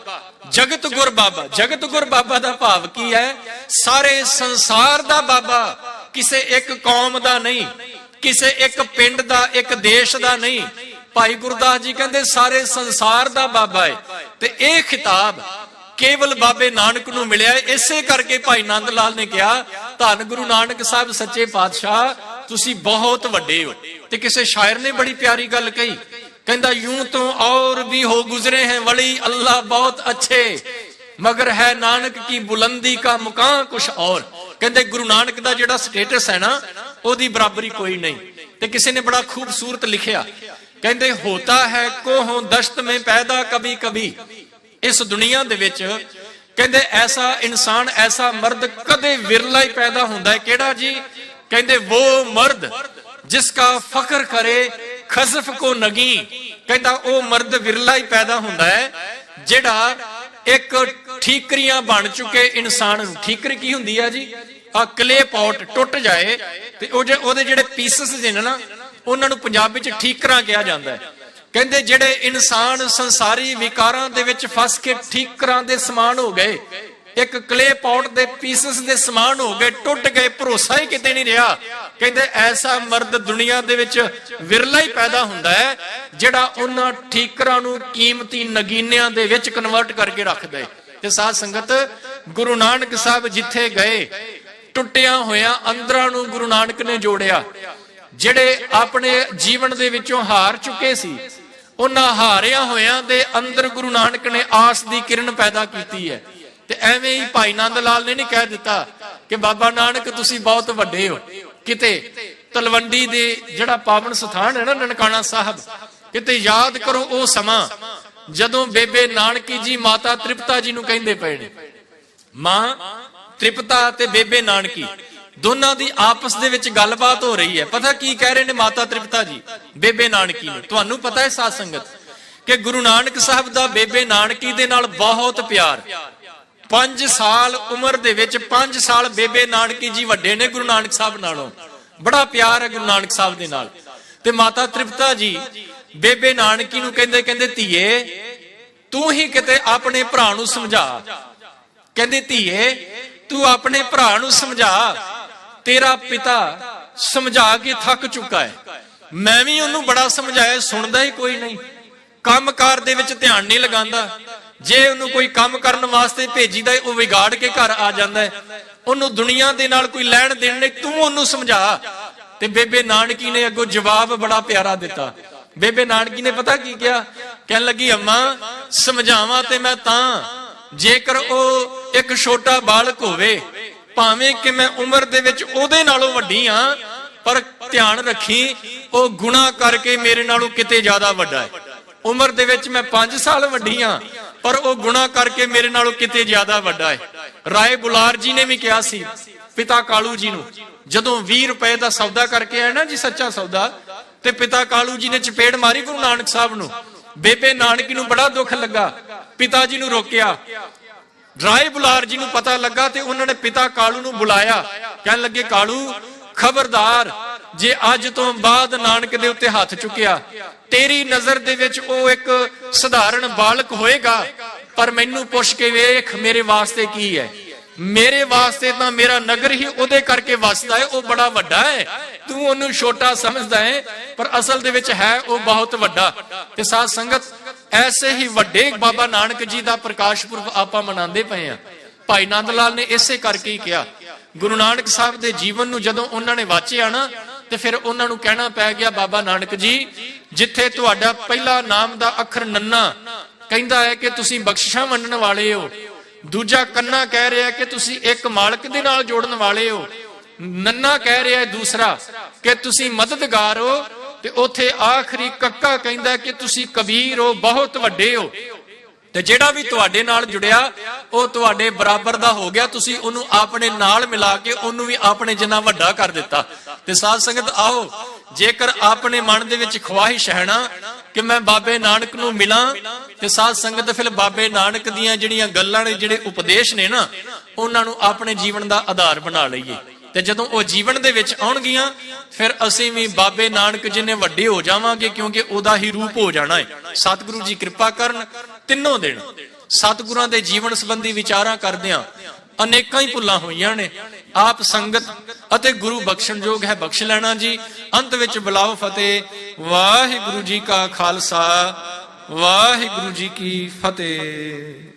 ਜਗਤ ਗੁਰ ਬਾਬਾ, ਜਗਤ ਗੁਰ ਬਾਬਾ ਦਾ ਭਾਵ ਕੀ ਹੈ? ਸਾਰੇ ਸੰਸਾਰ ਦਾ ਬਾਬਾ, ਕਿਸੇ ਇੱਕ ਕੌਮ ਦਾ ਨਹੀਂ, ਕਿਸੇ ਇੱਕ ਪਿੰਡ ਦਾ, ਇੱਕ ਦੇਸ਼ ਦਾ ਨਹੀਂ। ਭਾਈ ਗੁਰਦਾਸ ਜੀ ਕਹਿੰਦੇ ਸਾਰੇ ਸੰਸਾਰ ਦਾ ਬਾਬਾ ਹੈ। ਤੇ ਇਹ ਖਿਤਾਬ ਕੇਵਲ ਬਾਬੇ ਨਾਨਕ ਨੂੰ ਮਿਲਿਆ। ਇਸੇ ਕਰਕੇ ਭਾਈ ਨੰਦ ਲਾਲ ਨੇ ਕਿਹਾ, ਧੰਨ ਗੁਰੂ ਨਾਨਕ ਸਾਹਿਬ ਸੱਚੇ ਪਾਤਸ਼ਾਹ, ਤੁਸੀਂ ਬਹੁਤ ਵੱਡੇ ਹੋ। ਤੇ ਕਿਸੇ ਸ਼ਾਇਰ ਨੇ ਬੜੀ ਪਿਆਰੀ ਗੱਲ ਕਹੀ, ਕਹਿੰਦਾ यूं तो और भी हो गुजरे हैं वली अल्लाह बहुत अच्छे, मगर है नानक की बुलंदी का मुकाम कुछ और। कहते गुरु नानक ਦਾ ਜਿਹੜਾ ਸਟੇਟਸ ਹੈ ਨਾ, ਉਹਦੀ ਬਰਾਬਰੀ ਕੋਈ ਨਹੀਂ। ਤੇ ਕਿਸੇ ਨੇ ਬੜਾ ਖੂਬਸੂਰਤ ਲਿਖਿਆ, ਕਹਿੰਦੇ ਹੋਤਾ है कोहों दश्त में पैदा कभी कभी। ਇਸ ਦੁਨੀਆ ਦੇ ਵਿੱਚ ਕਹਿੰਦੇ ਐਸਾ ਇਨਸਾਨ, ਐਸਾ ਮਰਦ ਕਦੇ ਵਿਰਲਾ ਹੀ ਪੈਦਾ ਹੁੰਦਾ ਹੈ। ਕਿਹੜਾ ਜੀ? ਕਹਿੰਦੇ ਉਹ ਮਰਦ ਜਿਸਕਾ ਫਖਰ ਕਰੇ ਖਜ਼ਫ ਕੋ ਨਗੀ। ਕਹਿੰਦਾ ਉਹ ਮਰਦ ਵਿਰਲਾ ਹੀ ਪੈਦਾ ਹੁੰਦਾ ਹੈ ਜਿਹੜਾ ਇੱਕ ਠੀਕਰੀਆਂ ਬਣ ਚੁੱਕੇ ਇਨਸਾਨ ਨੂੰ। ਠੀਕਰੀ ਕੀ ਹੁੰਦੀ ਹੈ ਜੀ? ਆ ਕਲੇ ਪੌਟ ਟੁੱਟ ਜਾਏ ਤੇ ਉਹਦੇ ਜਿਹੜੇ ਪੀਸਸ ਨੇ ਨਾ, ਉਹਨਾਂ ਨੂੰ ਪੰਜਾਬੀ ਚ ਠੀਕਰਾਂ ਕਿਹਾ ਜਾਂਦਾ ਹੈ। ਕਹਿੰਦੇ ਜਿਹੜੇ ਇਨਸਾਨ ਸੰਸਾਰੀ ਵਿਕਾਰਾਂ ਦੇ ਵਿੱਚ ਫਸ ਕੇ ਠੀਕਰਾਂ ਦੇ ਸਮਾਨ ਹੋ ਗਏ, ਇੱਕ ਕਲੇ ਪੌਟ ਦੇ ਪੀਸਸ ਦੇ ਸਮਾਨ ਹੋ ਗਏ, ਟੁੱਟ ਗਏ, ਭਰੋਸਾ ਹੀ ਕਿਤੇ ਨਹੀਂ ਰਿਹਾ। ਕਹਿੰਦੇ ਐਸਾ ਮਰਦ ਦੁਨੀਆ ਦੇ ਵਿੱਚ ਵਿਰਲਾ ਹੀ ਪੈਦਾ ਹੁੰਦਾ ਹੈ ਜਿਹੜਾ ਉਹਨਾਂ ਠੀਕਰਾਂ ਨੂੰ ਕੀਮਤੀ ਨਗੀਨਿਆਂ ਦੇ ਵਿੱਚ ਕਨਵਰਟ ਕਰਕੇ ਰੱਖਦਾ ਹੈ। ਤੇ ਸਾਧ ਸੰਗਤ ਗੁਰੂ ਨਾਨਕ ਸਾਹਿਬ ਜਿੱਥੇ ਗਏ, ਟੁੱਟਿਆਂ ਹੋਇਆਂ ਅੰਦਰਾਂ ਨੂੰ ਗੁਰੂ ਨਾਨਕ ਨੇ ਜੋੜਿਆ। ਜਿਹੜੇ ਆਪਣੇ ਜੀਵਨ ਦੇ ਵਿੱਚੋਂ ਹਾਰ ਚੁੱਕੇ ਸੀ, ਉਹਨਾਂ ਹਾਰਿਆਂ ਹੋਇਆਂ ਦੇ ਅੰਦਰ ਗੁਰੂ ਨਾਨਕ ਨੇ ਆਸ ਦੀ ਕਿਰਨ ਪੈਦਾ ਕੀਤੀ ਹੈ। ਤੇ ਐਵੇਂ ਹੀ ਭਾਈ ਨੰਦ ਲਾਲ ਨੇ ਨਹੀਂ ਕਹਿ ਦਿੱਤਾ ਕਿ ਬਾਬਾ ਨਾਨਕ ਤੁਸੀਂ ਬਹੁਤ ਵੱਡੇ ਹੋ। ਕਿਤੇ ਤਲਵੰਡੀ ਦੇ ਜਿਹੜਾ ਪਾਵਨ ਸਥਾਨ ਹੈ ਨਾ ਨਨਕਾਣਾ ਸਾਹਿਬ, ਕਿਤੇ ਯਾਦ ਕਰੋ ਉਹ ਸਮਾਂ ਜਦੋਂ ਬੇਬੇ ਨਾਨਕੀ ਜੀ ਮਾਤਾ ਤ੍ਰਿਪਤਾ ਜੀ ਨੂੰ ਕਹਿੰਦੇ ਪਏ ਨੇ। ਮਾਂ ਤ੍ਰਿਪਤਾ ਤੇ ਬੇਬੇ ਨਾਨਕੀ ਦੋਨਾਂ ਦੀ ਆਪਸ ਦੇ ਵਿੱਚ ਗੱਲਬਾਤ ਹੋ ਰਹੀ ਹੈ। ਪਤਾ ਕੀ ਕਹਿ ਰਹੇ ਨੇ ਮਾਤਾ ਤ੍ਰਿਪਤਾ ਜੀ ਬੇਬੇ ਨਾਨਕੀ ਨੂੰ? ਤੁਹਾਨੂੰ ਪਤਾ ਹੈ ਸਾਧ ਸੰਗਤ ਕਿ ਗੁਰੂ ਨਾਨਕ ਸਾਹਿਬ ਦਾ ਬੇਬੇ ਨਾਨਕੀ ਦੇ ਨਾਲ ਬਹੁਤ ਪਿਆਰ। 5 ਸਾਲ ਉਮਰ ਦੇ ਵਿੱਚ 5 ਸਾਲ ਬੇਬੇ ਨਾਨਕੀ ਜੀ ਵੱਡੇ ਨੇ ਗੁਰੂ ਨਾਨਕ ਸਾਹਿਬ ਨਾਲੋਂ। ਬੜਾ ਪਿਆਰ ਹੈ ਗੁਰੂ ਨਾਨਕ ਸਾਹਿਬ ਦੇ ਨਾਲ। ਤੇ ਮਾਤਾ ਤ੍ਰਿਪਤਾ ਜੀ ਬੇਬੇ ਨਾਨਕੀ ਨੂੰ ਕਹਿੰਦੇ ਧੀਏ ਤੂੰ ਹੀ ਕਿਤੇ ਆਪਣੇ ਭਰਾ ਨੂੰ ਸਮਝਾ। ਕਹਿੰਦੇ ਧੀਏ ਤੂੰ ਆਪਣੇ ਭਰਾ ਨੂੰ ਸਮਝਾ, ਤੇਰਾ ਪਿਤਾ ਸਮਝਾ ਕੇ ਥੱਕ ਚੁੱਕਾ ਹੈ। ਮੈਂ ਵੀ ਉਹਨੂੰ ਬੜਾ ਸਮਝਾਇਆ, ਸੁਣਦਾ ਹੀ ਕੋਈ ਨਹੀਂ। ਕੰਮਕਾਰ ਦੇ ਵਿੱਚ ਧਿਆਨ ਨਹੀਂ ਲਗਾਉਂਦਾ। ਜੇ ਉਹਨੂੰ ਕੋਈ ਕੰਮ ਕਰਨ ਵਾਸਤੇ ਭੇਜੀਦਾ ਉਹ ਵਿਗਾੜ ਕੇ ਘਰ ਆ ਜਾਂਦਾ ਹੈ। ਉਹਨੂੰ ਦੁਨੀਆ ਦੇ ਨਾਲ ਕੋਈ ਲੈਣ ਦੇਣ ਨਹੀਂ, ਤੂੰ ਉਹਨੂੰ ਸਮਝਾ। ਤੇ ਬੇਬੇ ਨਾਨਕੀ ਨੇ ਅੱਗੋਂ ਜਵਾਬ ਬੜਾ ਪਿਆਰਾ ਦਿੱਤਾ। ਬੇਬੇ ਨਾਨਕੀ ਨੇ ਪਤਾ ਕੀ ਕਿਹਾ? ਕਹਿਣ ਲੱਗੀ ਅੰਮਾ ਸਮਝਾਵਾਂ ਤੇ ਮੈਂ ਤਾਂ ਜੇਕਰ ਉਹ ਇੱਕ ਛੋਟਾ ਬਾਲਕ ਹੋਵੇ, ਭਾਵੇਂ ਕਿ ਮੈਂ ਉਮਰ ਦੇ ਵਿੱਚ ਉਹਦੇ ਨਾਲੋਂ ਵੱਡੀ ਆ, ਪਰ ਧਿਆਨ ਰੱਖੀ ਉਹ ਗੁਨਾਹ ਕਰਕੇ ਮੇਰੇ ਨਾਲੋਂ ਕਿਤੇ ਜ਼ਿਆਦਾ ਵੱਡਾ ਹੈ। ਉਮਰ ਦੇ ਵਿੱਚ ਮੈਂ 5 ਸਾਲ ਵੱਡੀ ਆ, ਪਰ ਉਹ ਗੁਨਾਹ ਕਰਕੇ ਮੇਰੇ ਨਾਲੋਂ ਕਿਤੇ ਜ਼ਿਆਦਾ ਵੱਡਾ ਹੈ। ਰਾਏ ਬੁਲਾਰ ਜੀ ਨੇ ਵੀ ਕਿਹਾ ਸੀ ਪਿਤਾ ਕਾਲੂ ਜੀ ਨੂੰ, ਜਦੋਂ 20 ਰੁਪਏ ਦਾ ਸੌਦਾ ਕਰਕੇ ਆਇਆ ਨਾ ਜੀ, ਸੱਚਾ ਸੌਦਾ, ਤੇ ਪਿਤਾ ਕਾਲੂ ਜੀ ਨੇ ਚਪੇੜ ਮਾਰੀ ਗੁਰੂ ਨਾਨਕ ਸਾਹਿਬ ਨੂੰ। ਬੇਬੇ ਨਾਨਕੀ ਨੂੰ ਬੜਾ ਦੁੱਖ ਲੱਗਾ, ਪਿਤਾ ਜੀ ਨੂੰ ਰੋਕਿਆ। ਰਾਏ ਬੁਲਾਰ ਜੀ ਨੂੰ ਪਤਾ ਲੱਗਾ ਤੇ ਉਹਨਾਂ ਨੇ ਪਿਤਾ ਕਾਲੂ ਨੂੰ ਬੁਲਾਇਆ। ਕਹਿਣ ਲੱਗੇ ਕਾਲੂ ਖਬਰਦਾਰ, ਜੇ ਅੱਜ ਤੋਂ ਬਾਅਦ ਨਾਨਕ ਦੇ ਉੱਤੇ ਹੱਥ ਚੁੱਕਿਆ, ਤੇਰੀ ਨਜ਼ਰ ਦੇ ਵਿੱਚ ਉਹ ਇੱਕ ਸਧਾਰਨ ਬਾਲਕ ਹੋਏਗਾ, ਪਰ ਮੈਨੂੰ ਪੁੱਛ ਕੇ ਵੇਖ ਮੇਰੇ ਵਾਸਤੇ ਕੀ ਹੈ। ਮੇਰੇ ਵਾਸਤੇ ਤਾਂ ਮੇਰਾ ਨਗਰ ਹੀ ਉਹਦੇ ਕਰਕੇ ਵਸਦਾ ਹੈ, ਉਹ ਬੜਾ ਵੱਡਾ ਹੈ। ਤੂੰ ਉਹਨੂੰ ਛੋਟਾ ਸਮਝਦਾ ਹੈ, ਪਰ ਅਸਲ ਦੇ ਵਿੱਚ ਹੈ ਉਹ ਬਹੁਤ ਵੱਡਾ। ਤੇ ਸਾਧ ਸੰਗਤ ਐਸੇ ਹੀ ਵੱਡੇ ਬਾਬਾ ਨਾਨਕ ਜੀ ਦਾ ਪ੍ਰਕਾਸ਼ ਪੁਰਬ ਆਪਾਂ ਮਨਾਉਂਦੇ ਪਏ ਆ। ਭਾਈ ਨੰਦ ਲਾਲ ਨੇ ਇਸੇ ਕਰਕੇ ਹੀ ਕਿਹਾ। ਗੁਰੂ ਨਾਨਕ ਸਾਹਿਬ ਦੇ ਜੀਵਨ ਨੂੰ ਜਦੋਂ ਉਹਨਾਂ ਨੇ ਵਾਚਿਆ ਨਾ, ਤੇ ਫਿਰ ਉਹਨਾਂ ਨੂੰ ਕਹਿਣਾ ਪੈ ਗਿਆ ਬਾਬਾ ਨਾਨਕ ਜੀ, ਜਿੱਥੇ ਤੁਹਾਡਾ ਪਹਿਲਾ ਨਾਮ ਦਾ ਅੱਖਰ ਨੰਨਾ ਕਹਿੰਦਾ ਹੈ ਕਿ ਤੁਸੀਂ ਬਖਸ਼ਿਸ਼ਾਂ ਵੰਡਣ ਵਾਲੇ ਹੋ, ਦੂਜਾ ਕੰਨਾ ਕਹਿ ਰਿਹਾ ਕਿ ਤੁਸੀਂ ਇੱਕ ਮਾਲਕ ਦੇ ਨਾਲ ਜੋੜਨ ਵਾਲੇ ਹੋ, ਨੰਨਾ ਕਹਿ ਰਿਹਾ ਹੈ ਦੂਸਰਾ ਕਿ ਤੁਸੀਂ ਮਦਦਗਾਰ ਹੋ, ਤੇ ਉੱਥੇ ਆਖਰੀ ਕੱਕਾ ਕਹਿੰਦਾ ਕਿ ਤੁਸੀਂ ਕਬੀਰ ਹੋ, ਬਹੁਤ ਵੱਡੇ ਹੋ। ਤੇ ਜਿਹੜਾ ਵੀ ਤੁਹਾਡੇ ਨਾਲ ਜੁੜਿਆ ਉਹ ਤੁਹਾਡੇ ਬਰਾਬਰ ਦਾ ਹੋ ਗਿਆ। ਤੁਸੀਂ ਉਹਨੂੰ ਆਪਣੇ ਨਾਲ ਮਿਲਾ ਕੇ ਉਹਨੂੰ ਵੀ ਆਪਣੇ ਜਿੰਨਾ ਵੱਡਾ ਕਰ ਦਿੱਤਾ। ਤੇ ਸਾਧ ਸੰਗਤ ਆਓ, ਜੇਕਰ ਆਪਣੇ ਮਨ ਦੇ ਵਿੱਚ ਖਵਾਹਿਸ਼ ਹੈ ਨਾ ਕਿ ਮੈਂ ਬਾਬੇ ਨਾਨਕ ਨੂੰ ਮਿਲਾਂ, ਤੇ ਸਾਧ ਸੰਗਤ ਫਿਰ ਬਾਬੇ ਨਾਨਕ ਦੀਆਂ ਜਿਹੜੀਆਂ ਗੱਲਾਂ ਨੇ, ਜਿਹੜੇ ਉਪਦੇਸ਼ ਨੇ ਨਾ, ਉਹਨਾਂ ਨੂੰ ਆਪਣੇ ਜੀਵਨ ਦਾ ਆਧਾਰ ਬਣਾ ਲਈਏ। ਤੇ ਜਦੋਂ ਉਹ ਜੀਵਨ ਦੇ ਵਿੱਚ ਆਉਣਗੀਆਂ, ਫਿਰ ਅਸੀਂ ਵੀ ਬਾਬੇ ਨਾਨਕ ਜਿੰਨੇ ਵੱਡੇ ਹੋ ਜਾਵਾਂਗੇ, ਕਿਉਂਕਿ ਉਹਦਾ ਹੀ ਰੂਪ ਹੋ ਜਾਣਾ ਹੈ। ਸਤਿਗੁਰੂ ਜੀ ਕਿਰਪਾ ਕਰਨ। ਤਿੰਨੋਂ ਦਿਨ ਸਤਿਗੁਰਾਂ ਦੇ ਜੀਵਨ ਸੰਬੰਧੀ ਵਿਚਾਰਾਂ ਕਰਦਿਆਂ ਅਨੇਕਾਂ ਹੀ ਭੁੱਲਾਂ ਹੋਈਆਂ ਨੇ। ਆਪ ਸੰਗਤ ਅਤੇ ਗੁਰੂ ਬਖਸ਼ਣਯੋਗ ਹੈ, ਬਖਸ਼ ਲੈਣਾ ਜੀ। ਅੰਤ ਵਿੱਚ ਬੁਲਾਓ ਫਤਿਹ। ਵਾਹਿਗੁਰੂ ਜੀ ਕਾ ਖਾਲਸਾ, ਵਾਹਿਗੁਰੂ ਜੀ ਕੀ ਫਤਿਹ।